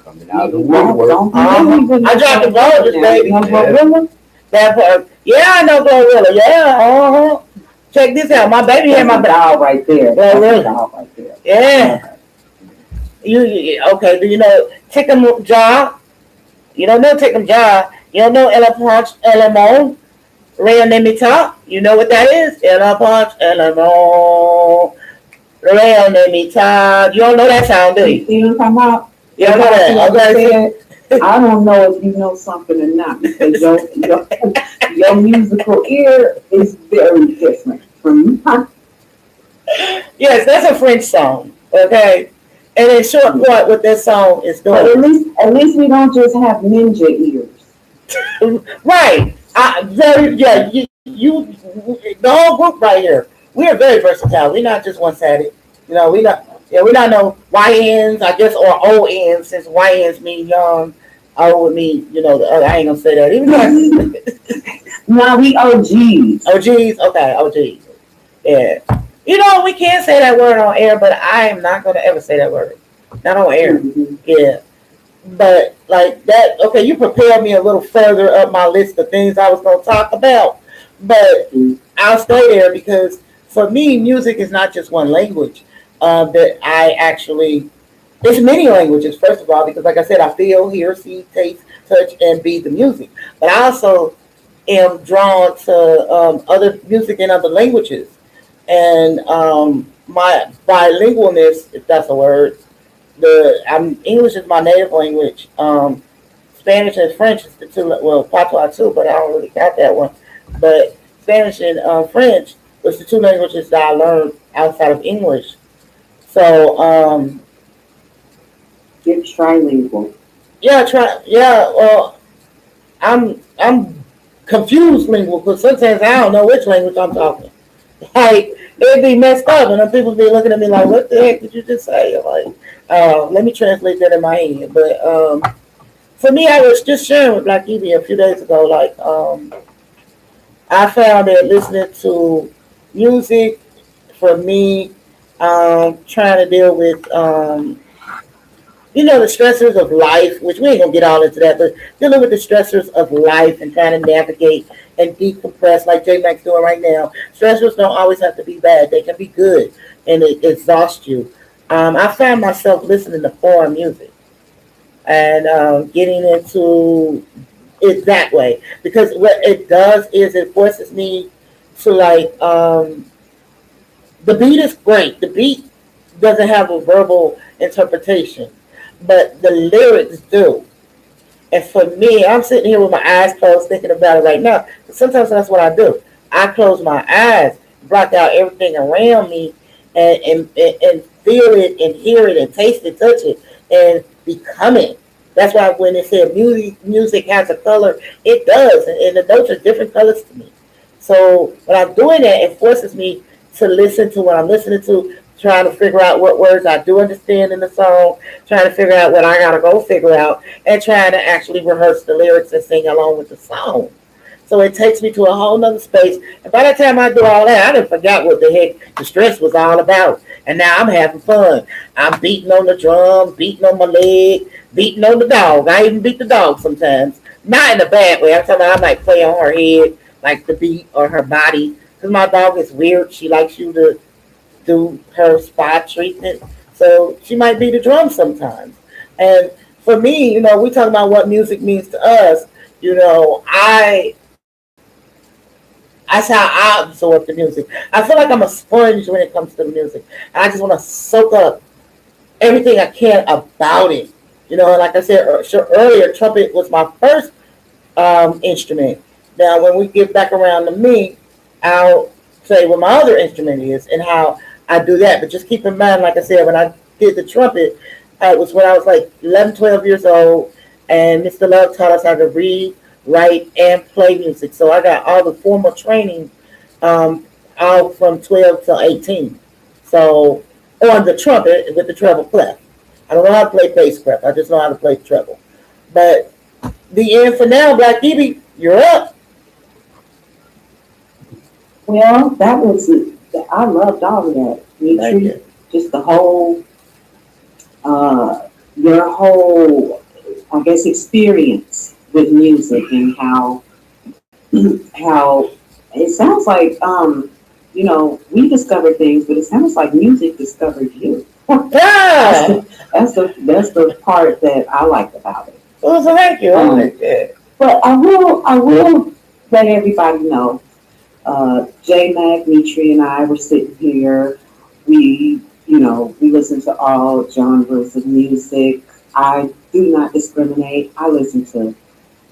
Coming out of the woodwork. I dropped the ball this baby. That part. Yeah, I know Glorilla. Yeah, Check this out. My baby had my dog right there. Glorilla. Dog right there. Yeah. You okay? Do you know Tickum Jaw? You don't know Tickum Jaw. You don't know Ella Punch Elamon? Real Nemita? You know what that is? Ella Punch Elamon. Real Nemita. You don't know that sound, do you? You know what I'm talking about? You don't know that? Okay. I don't know if you know something or not because your musical ear is very different from mine. Yes, that's a French song. Okay. And in short part, what that song is doing. But at least we don't just have ninja ears. Right. You, the whole group right here. We are very versatile. We're not just one-sided. We're not no YNs, I guess, or ONs, since YNs mean young. O would mean, the other. I ain't gonna say that. Even though No, we OGs. OGs, okay, OGs. Yeah. We can't say that word on air, but I am not gonna ever say that word. Not on air. Mm-hmm. Yeah. But like that, okay, you prepared me a little further up my list of things I was gonna talk about. But I'll stay there because for me, music is not just one language. That I actually, it's many languages, first of all, because like I said, I feel, hear, see, taste, touch, and be the music. But I also am drawn to other music in other languages. And my bilingualness, if that's a word, English is my native language. Spanish and French is the two, well, patois too, but I don't really got that one. But Spanish and French was the two languages that I learned outside of English. So, You're trilingual. yeah, well, I'm confused lingual because sometimes I don't know which language I'm talking. Like, it'd be messed up, and then people be looking at me like, "What the heck did you just say?" I'm like, let me translate that in my head. But for me, I was just sharing with Black Evie a few days ago. Like, I found that listening to music for me, trying to deal with the stressors of life, which we ain't gonna get all into that, but dealing with the stressors of life and trying to navigate and decompress like J Mac's doing right now. Stressors don't always have to be bad; they can be good, and it exhausts you. I found myself listening to foreign music and getting into it that way because what it does is it forces me to like the beat is great. The beat doesn't have a verbal interpretation, but the lyrics do. And for me, I'm sitting here with my eyes closed thinking about it right now. Sometimes that's what I do. I close my eyes, block out everything around me, and feel it and hear it and taste it, touch it, and become it. That's why when they say music has a color, it does. And the notes are different colors to me. So when I'm doing that, it forces me to listen to what I'm listening to, trying to figure out what words I do understand in the song, trying to figure out what I gotta go figure out, and trying to actually rehearse the lyrics and sing along with the song. So it takes me to a whole nother space. And by the time I do all that, I done forgot what the heck the stress was all about. And now I'm having fun. I'm beating on the drum, beating on my leg, beating on the dog. I even beat the dog sometimes. Not in a bad way. I'm talking about I might play on her head, like the beat or her body. Because my dog is weird. She likes you to do her spa treatment. So she might beat the drum sometimes. And for me, we talk about what music means to us. That's how I absorb the music. I feel like I'm a sponge when it comes to the music. I just want to soak up everything I can about it. And like I said earlier, trumpet was my first instrument. Now, when we get back around to me, I'll say what my other instrument is and how I do that. But just keep in mind, like I said, when I did the trumpet, it was when I was like 11, 12 years old, and Mr. Love taught us how to read, write, and play music. So I got all the formal training um, all from 12 to 18. So on the trumpet with the treble clef. I don't know how to play bass clef. I just know how to play treble. But the end for now, Black Evie, you're up. Well, that was it. I loved all of that. Thank Dimitri, you. just the whole, uh, your whole, I guess, experience with music and how it sounds like, we discovered things, but it sounds like music discovered you. That's Ah! the that's the part that I like about it. Well, so thank you. I Um, like that. but I will let everybody know. J Mac, Mitri, and I were sitting here. We listen to all genres of music. I do not discriminate. I listen to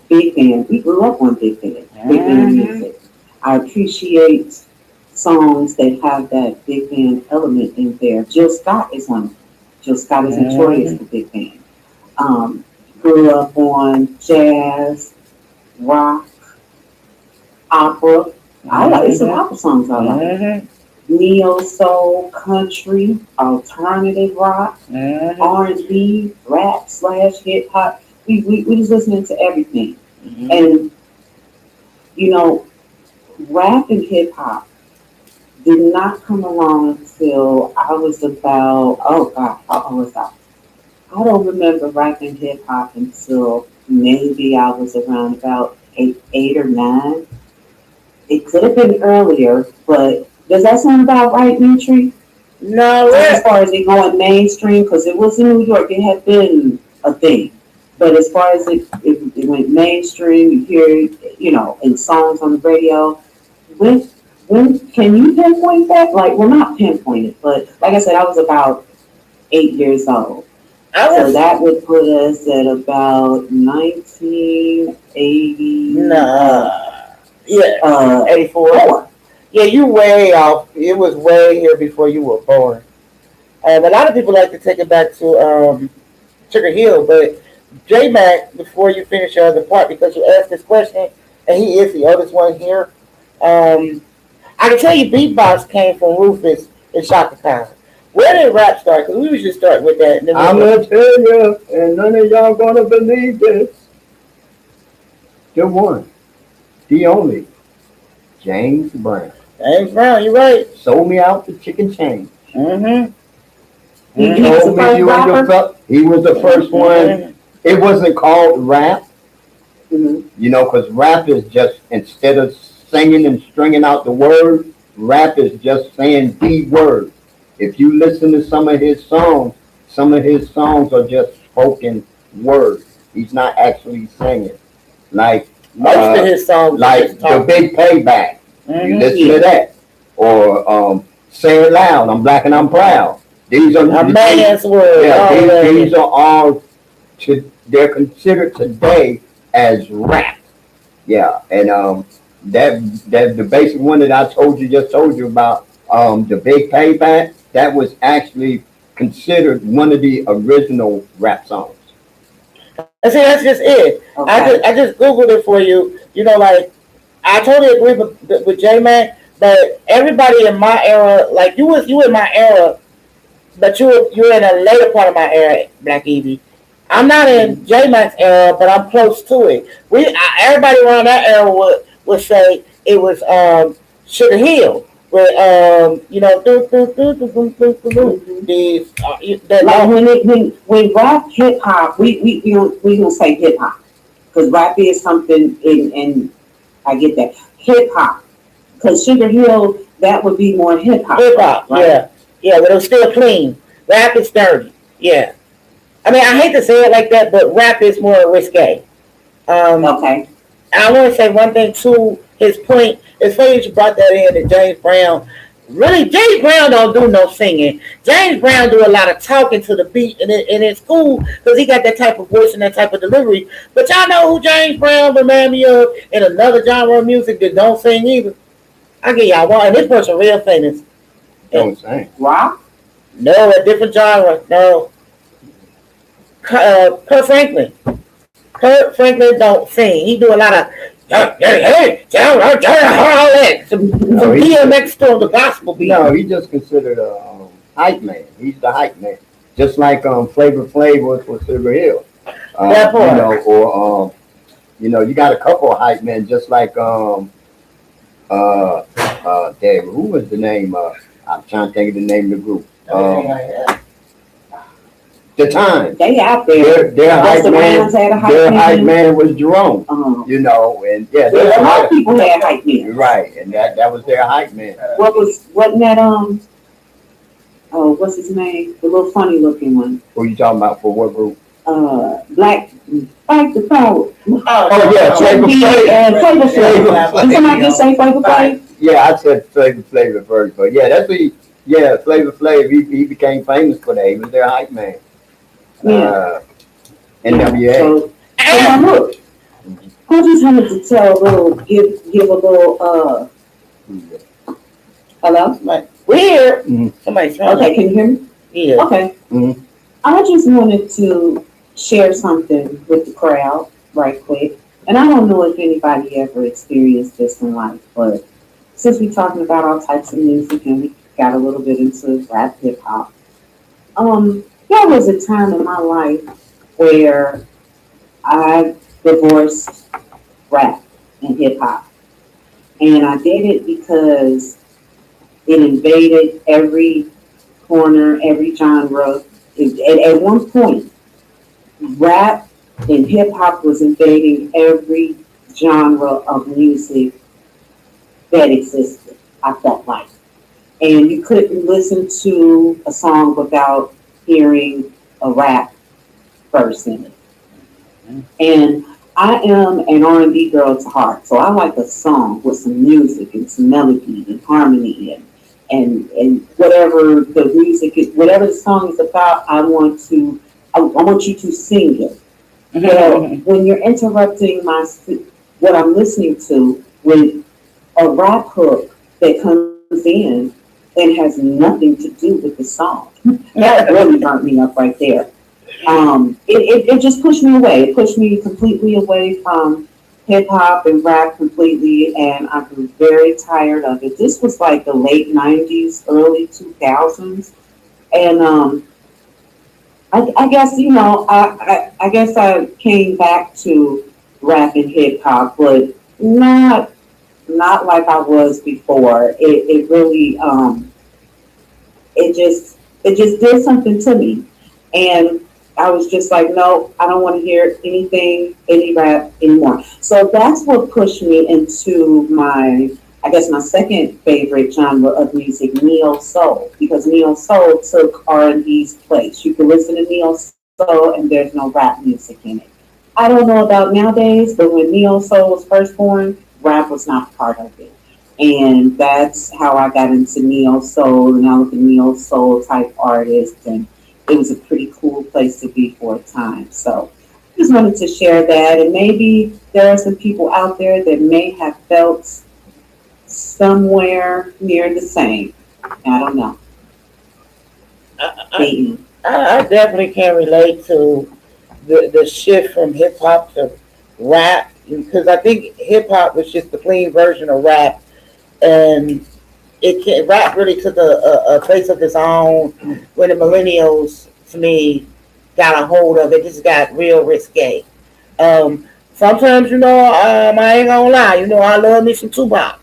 big band. We grew up on big band Mm-hmm. music. I appreciate songs that have that big band element in there. Jill Scott is one of them. Jill Scott is notorious Mm-hmm. for big band. Um, Grew up on jazz, rock, opera. I like it's some Mm-hmm. opera songs I like. Mm-hmm. Neo soul, country, alternative rock, Mm-hmm. R&B, rap slash hip hop. We was listening to everything. Mm-hmm. And you know, rap and hip hop did not come along until I was about, oh God, how old was I? I don't remember rap and hip hop until maybe I was around about eight or nine. It could have been earlier, but does that sound about right, Mitri? No, As what? far as it going mainstream, because it was in New York, it had been a thing. But as far as it went mainstream, you hear it, in songs on the radio. When when can you pinpoint that? Like, well, not pinpoint it, but like I said, I was about 8 years old. I So was that would put us at about 1980, nah. Yeah, uh, 84. 4. Yeah, you way off. It was way here before you were born. A lot of people like to take it back to Sugar Hill, but J Mac, before you finish your other part, because you asked this question, and he is the oldest one here. Um, I can tell you beatbox came from Rufus and Shaka Khan. Where did rap start? Because we was just starting with that. And then I'm gonna tell you, and none of y'all gonna believe this. The one, the only, James Brown. James Brown, you're right. Sold me out the chicken chain. Mm-hmm. He Mm-hmm. was the Told me first you and your rapper. he was the first one. It wasn't called rap, Mhm. you know, because rap is just, instead of singing and stringing out the word, rap is just saying the word. If you listen to some of his songs are just spoken words. He's not actually singing. Like, Most of his songs are like just the talking. big payback. You listen Yeah. to that, or say it loud. I'm black and I'm proud. These are A man's word. yeah. All that. These are all they're considered today as rap. Yeah, and that the basic one that I told you about, the big payback, that was actually considered one of the original rap songs. And see, that's just it. Okay. I just googled it for you. You know, like I totally agree with J Mac, but everybody in my era, like you in my era, but you're in a later part of my era, Black Evie. I'm not in J Mac's era, but I'm close to it. Everybody around that era would say it was Sugar Hill. With you know, Mhm. the that Like long. when rap hip hop, we don't say hip hop because rap is something, and I get that hip hop because Sugar Hill that would be more hip hop, Hip hop, right? yeah, yeah, but it was still clean. Rap is dirty, yeah. I mean, I hate to say it like that, but rap is more risque. Um, Okay. and I want to say one thing to his point. It's funny that you brought that in. That James Brown, really, James Brown don't do no singing. James Brown do a lot of talking to the beat, and it's cool because he got that type of voice and that type of delivery. But y'all know who James Brown remind me of in another genre of music that don't sing either. I give y'all one, and this person real famous. And Don't sing. Rock. no, a different genre. No, Kurt Franklin. Kurt Franklin don't sing. He do a lot of some No, DMX to the gospel beat. no, he's just considered a hype man. He's the hype man, just like Flavor Flav was for Silver Hill. That You part. know, or you know, you got a couple of hype men, just like damn, who was the name? I'm trying to think of the name of the group. The Time. They out there. Their hype Busta man. Rhymes had a hype Their hype man. man was Jerome. You know, and yeah, A lot of people had hype men. right, and that was their hype man. Wasn't that oh, what's his name? The little funny looking one. Who you talking about for what group? Black Fight the Power. Oh yeah, Flavor Flav. Flavor Flav. Flavor Did somebody Flav. just say Flavor Flav? Yeah, I said Flavor Flav first, but yeah, yeah, Flavor Flav. He became famous for that. He was their hype man. Yeah. NWA. So now look, I just wanted to tell a little, give a little, hello? Like weird. Mhm. Somebody's Okay, can you hear me? Yeah. Okay. Mhm. I just wanted to share something with the crowd right quick. And I don't know if anybody ever experienced this in life, but since we're talking about all types of music and we got a little bit into rap hip hop, there was a time in my life where I divorced rap and hip hop. And I did it because it invaded every corner, every genre. At one point, rap and hip hop was invading every genre of music that existed, I felt like. And you couldn't listen to a song without hearing a rap verse in it. And I am an R&B girl to heart, so I like a song with some music and some melody and harmony and whatever the music is, whatever the song is about. I want you to sing it. Well, when you're interrupting what I'm listening to with a rap hook that comes in and has nothing to do with the song, that really burnt me up right there. It just pushed me away. It pushed me completely away from hip hop and rap completely, and I grew very tired of it. This was like the late '90s, early 2000s, and I guess I guess I came back to rap and hip hop, but not like I was before. It really it just did something to me, and I was just like, no, I don't want to hear any rap anymore. So that's what pushed me into I guess my second favorite genre of music, neo soul, because neo soul took R&B's place. You can listen to neo soul and there's no rap music in it. I don't know about nowadays, but when neo soul was first born, rap was not part of it. And that's how I got into neo soul, and I was a neo soul type artist, and it was a pretty cool place to be for a time. So I just wanted to share that, and maybe there are some people out there that may have felt somewhere near the same. I don't know. I, Dating. I definitely can relate to the shift from hip hop to rap because I think hip hop was just the clean version of rap, and rap really took a place of its own when the millennials, to me, got a hold of it. Just got real risque. Sometimes, I ain't gonna lie. I love me some Tupac.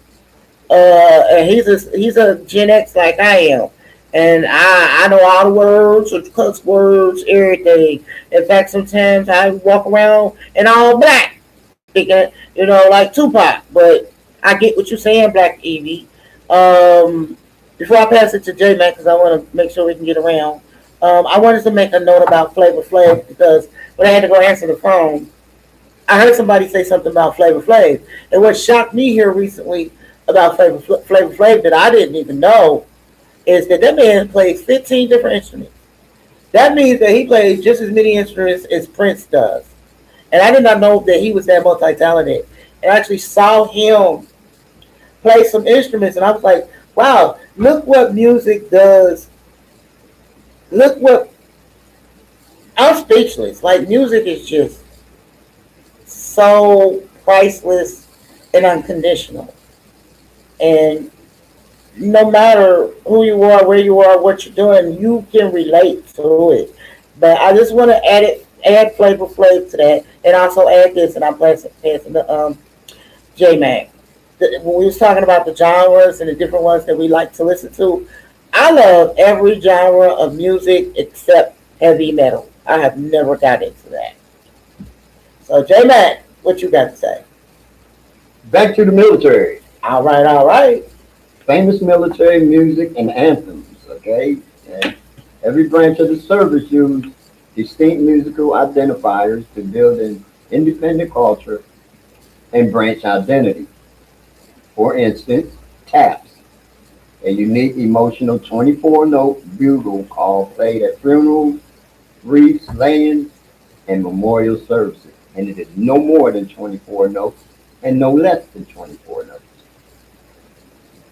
And he's a Gen X like I am, and I know all the words, the cuss words, everything. In fact, sometimes I walk around in all black, thinking like Tupac. But I get what you're saying, Black Evie. Um, Before I pass it to J Mac, because I want to make sure we can get around. I wanted to make a note about Flavor Flav because when I had to go answer the phone, I heard somebody say something about Flavor Flav. And what shocked me here recently about Flavor Flav that I didn't even know is that man plays 15 different instruments. That means that he plays just as many instruments as Prince does. And I did not know that he was that multi talented. And I actually saw him play some instruments, and I was like, wow, look what music does. Look what I'm speechless. Like music is just so priceless and unconditional. And no matter who you are, where you are, what you're doing, you can relate to it. But I just want to add Flavor Flav to that, and also add this, and I'm passing the J Mac. When we was talking about the genres and the different ones that we like to listen to, I love every genre of music except heavy metal. I have never got into that. So J Mac, what you got to say? Back to the military. All right, all right. Famous military music and anthems, okay? And every branch of the service used distinct musical identifiers to build an independent culture and branch identity. For instance, taps, a unique emotional 24-note bugle call played at funerals, wreaths, layings, and memorial services. And it is no more than 24 notes and no less than 24 notes.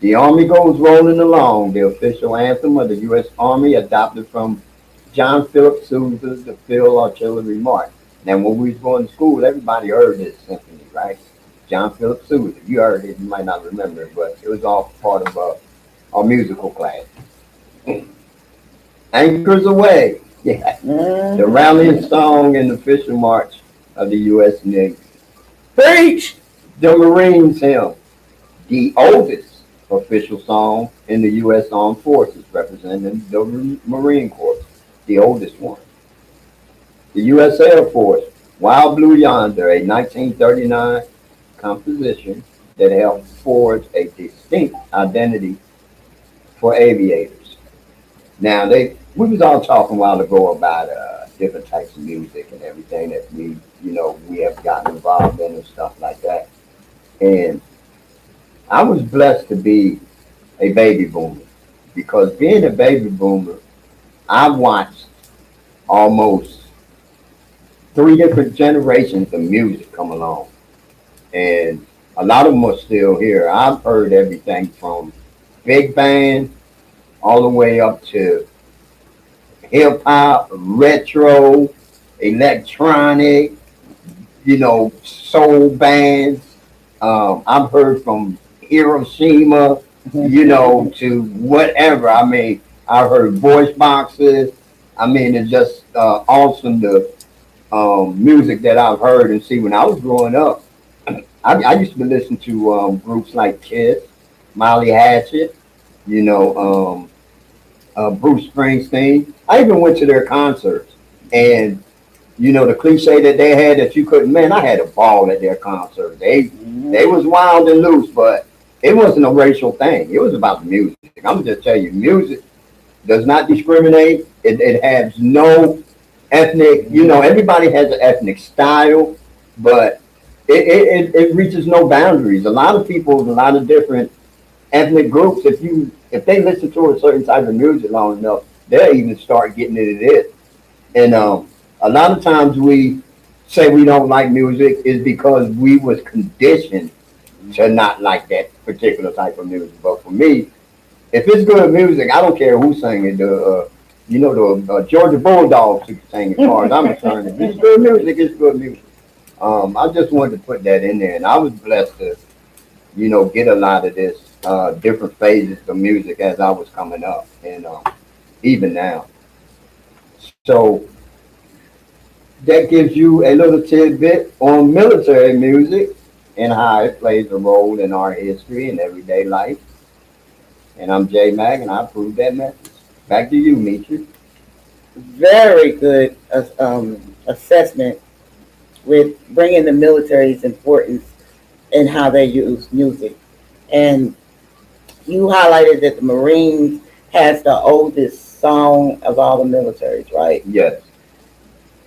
The Army Goes Rolling Along, the official anthem of the U.S. Army, adopted from John Philip Sousa's The Field Artillery March. Now, when we was going to school, everybody heard this symphony, right? John Philip Sousa. You heard it, you might not remember it, but it was all part of our musical class. Anchors Away, yeah, the Mm-hmm. rallying song and official march of the U.S. Navy. Preach. The Marines Hymn, the oldest official song in the U.S. Armed Forces, representing the Marine Corps, the oldest one. The U.S. Air Force, Wild Blue Yonder, a 1939 composition that helped forge a distinct identity for aviators. Now, we was all talking a while ago about different types of music and everything that we have gotten involved in and stuff like that. And I was blessed to be a baby boomer because being a baby boomer, I watched almost three different generations of music come along, and a lot of them are still here. I've heard everything from big band all the way up to hip hop, retro, electronic, soul bands. I've heard from Hiroshima, to whatever. I mean, I've heard voice boxes. I mean, it's just awesome the music that I've heard and see. When I was growing up, I used to listen to groups like Kiss, Molly Hatchet, you know, Bruce Springsteen. I even went to their concerts, and the cliche that they had that you couldn't. Man, I had a ball at their concert. They was wild and loose, but it wasn't a racial thing. It was about the music. I'm just tell you, music does not discriminate. It has no ethnic. Everybody has an ethnic style, but it reaches no boundaries. A lot of people, a lot of different ethnic groups, if they listen to a certain type of music long enough, they'll even start getting into it. And a lot of times we say we don't like music is because we was conditioned to not like that particular type of music. But for me, if it's good music, I don't care who sang it. The Georgia Bulldogs who sang it. As far as I'm concerned, if it's good music, it's good music. I just wanted to put that in there, and I was blessed to get a lot of this different phases of music as I was coming up, and even now. So that gives you a little tidbit on military music and how it plays a role in our history and everyday life. And I'm J Mag, and I approve that message. Back to you, Mitri. Very good assessment with bringing the military's importance in how they use music. And you highlighted that the Marines has the oldest song of all the militaries, right? Yes.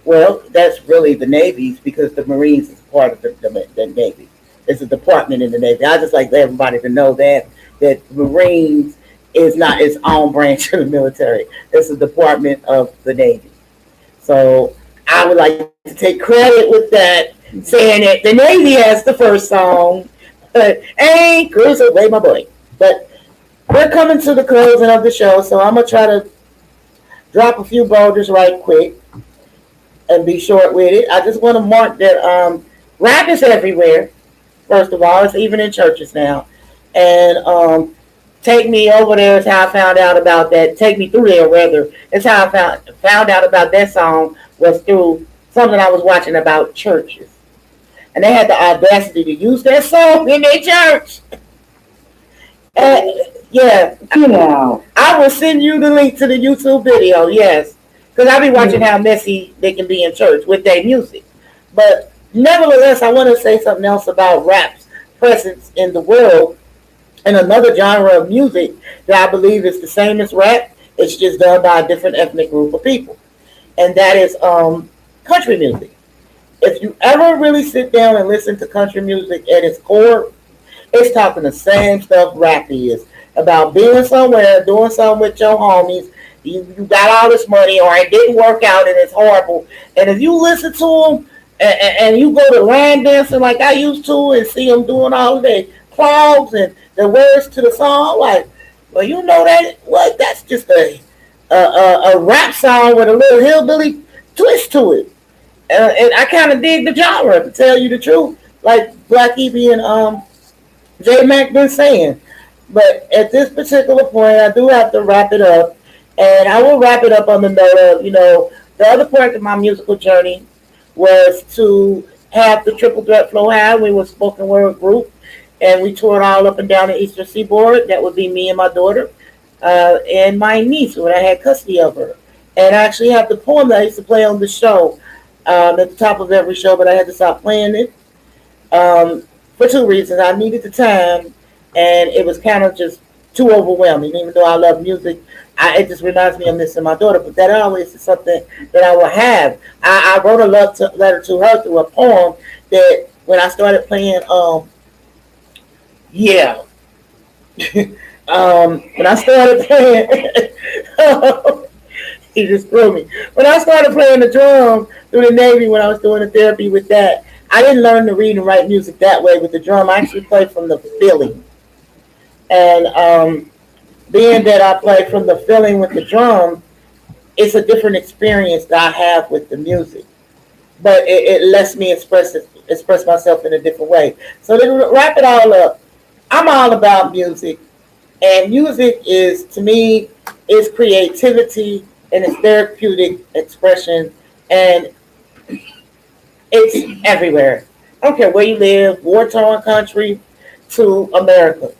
Well, that's really the Navy's because the Marines is part of the Navy. It's a department in the Navy. I just like everybody to know that the Marines is not its own branch of the military. It's a department of the Navy. So I would like to take credit with that, saying that the Navy has the first song, but ain't cruise away my boy. But we're coming to the closing of the show, so I'm gonna try to drop a few boulders right quick and be short with it. I just want to mark that rap is everywhere. First of all, it's even in churches now, and take me over there is how I found out about that. Take me through there rather. It's how I found out about that song was through something I was watching about churches, and they had the audacity to use that song in their church. And, yeah, Get out. I will send you the link to the YouTube video. Yes, because I be watching how messy they can be in church with their music. But nevertheless, I want to say something else about rap's presence in the world and another genre of music that I believe is the same as rap. It's just done by a different ethnic group of people, and that is country music. If you ever really sit down and listen to country music at its core, it's talking the same stuff rap is about being somewhere, doing something with your homies. You got all this money, or it didn't work out and it's horrible. And if you listen to them and you go to line dancing like I used to and see them doing all of their clogs and the words to the song, like, well, you know that what? That's just a rap song with a little hillbilly twist to it. And I kind of dig the genre, to tell you the truth, like Black Evie and J Mac been saying. But at this particular point, I do have to wrap it up, and I will wrap it up on the note of the other part of my musical journey was to have the Triple Threat Flow High. We were spoken word group, and we toured all up and down the Eastern Seaboard. That would be me and my daughter, and my niece when I had custody of her. And I actually have the poem that I used to play on the show at the top of every show, but I had to stop playing it for two reasons. I needed the time, and it was kind of just too overwhelming. Even though I love music, it just reminds me of missing my daughter. But that always is something that I will have. I wrote a letter to her through a poem that when I started playing, yeah, when I started playing, he just threw me. When I started playing the drum through the Navy, when I was doing the therapy with that, I didn't learn to read and write music that way with the drum. I actually played from the feeling. And being that I play from the feeling with the drum, it's a different experience that I have with the music. but it lets me express myself in a different way. So to wrap it all up, I'm all about music, and music is to me is creativity and it's therapeutic expression, and it's everywhere. I don't care where you live, war torn country to America.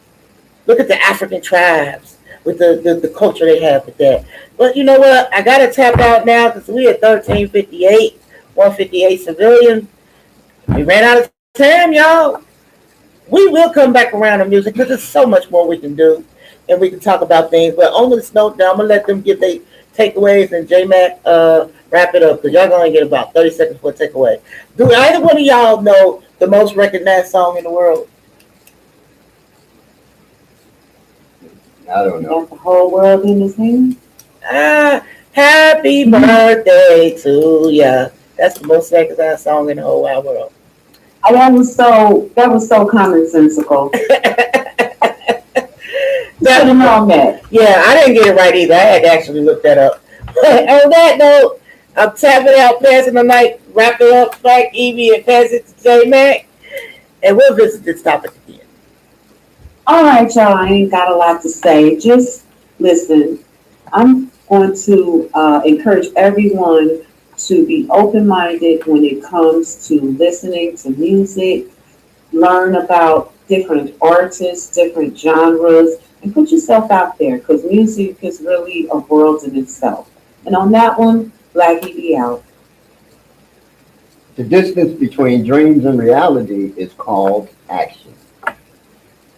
Look at the African tribes with the culture they have with that. But you know what? I gotta tap out now because we at 13:58, 158 civilian. We ran out of time, y'all. We will come back around to music because there's so much more we can do, and we can talk about things. But on this note, now I'm gonna let them give their takeaways and J Mac wrap it up because y'all gonna get about 30 seconds for a takeaway. Do either one of y'all know the most recognized song in the world? I don't know. Got the whole world in his hands. Ah, happy birthday to ya. That's the most recognized song in the whole wide world. Oh, that was so commonsensical. You should have known that. Yeah, I didn't get it right either. I had to actually look that up. On that note, I'm tapping out, passing the mic, wrap it up, Frank, Evie, and pass it to J Mac, and we'll visit this topic again. All right, y'all. I ain't got a lot to say. Just listen. I'm going to encourage everyone to be open-minded when it comes to listening to music, learn about different artists, different genres, and put yourself out there because music is really a world in itself. And on that one, Black Evie out. The distance between dreams and reality is called action.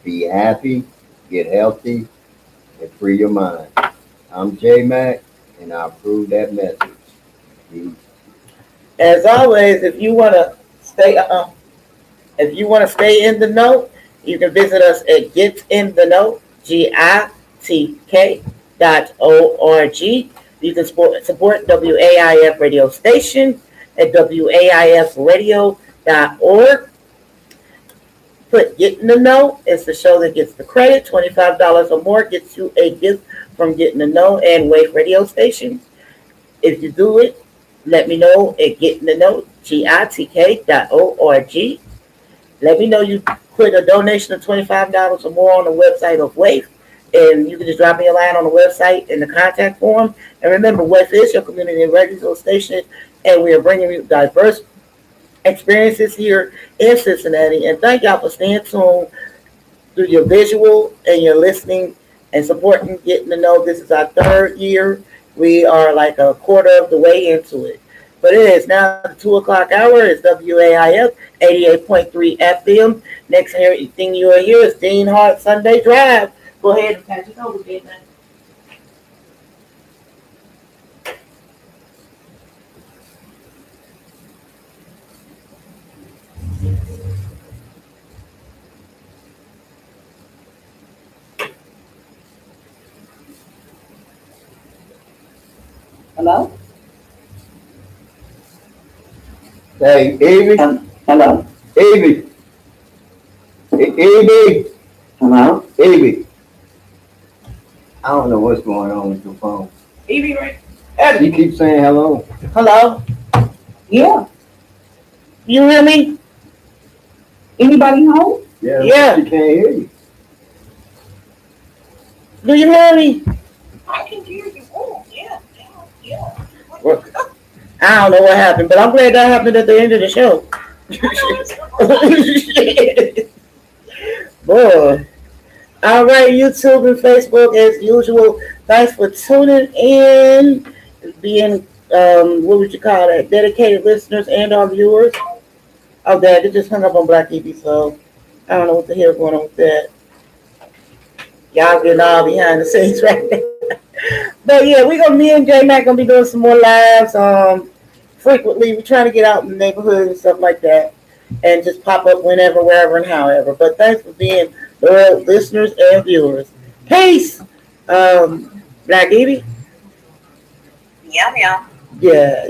Be happy, get healthy, and free your mind. I'm J Mac, and I approve that message. Peace. As always, if you want to stay in the know, you can visit us at GitInTheKnow.org. You can support WAIF radio station at WAIFradio.org. Put Get in the Know. It's the show that gets the credit. $25 or more gets you a gift from Getting the Know and Wave radio station. If you do it, let me know at GitInTheKnow.org. Let me know you put a donation of $25 or more on the website of WAIF. And you can just drop me a line on the website in the contact form. And remember, WAIF is your community radio station, and we are bringing you diverse experiences here in Cincinnati. And thank y'all for staying tuned through your visual and your listening and supporting Getting to Know. This is our third year. We are like a quarter of the way into it. But it is now the 2 o'clock hour. It's WAIF 88.3 FM. Next thing you will hear is Dean Hart Sunday Drive. Go ahead and pass it over, Dean. Hello? Hey, Evie, Hello? Evie, Evie, Hello? Evie. I don't know what's going on with your phone. Evie, right? She keeps saying hello. Hello? Yeah. You hear me? Anybody home? Yeah. She can't hear you. Do you hear me? I can hear you. Oh, yeah. Well, I don't know what happened, but I'm glad that happened at the end of the show. Boy. All right, YouTube and Facebook as usual. Thanks for tuning in, being what would you call that? Dedicated listeners and our viewers. Oh, Dad, it just hung up on Black Evie, so I don't know what the hell going on with that. Y'all getting all behind the scenes right now. But yeah, me and J Mac gonna be doing some more lives. Frequently, we're trying to get out in the neighborhood and stuff like that, and just pop up whenever, wherever, and however. But thanks for being loyal listeners and viewers. Peace. Black Evie. Yeah. Yeah.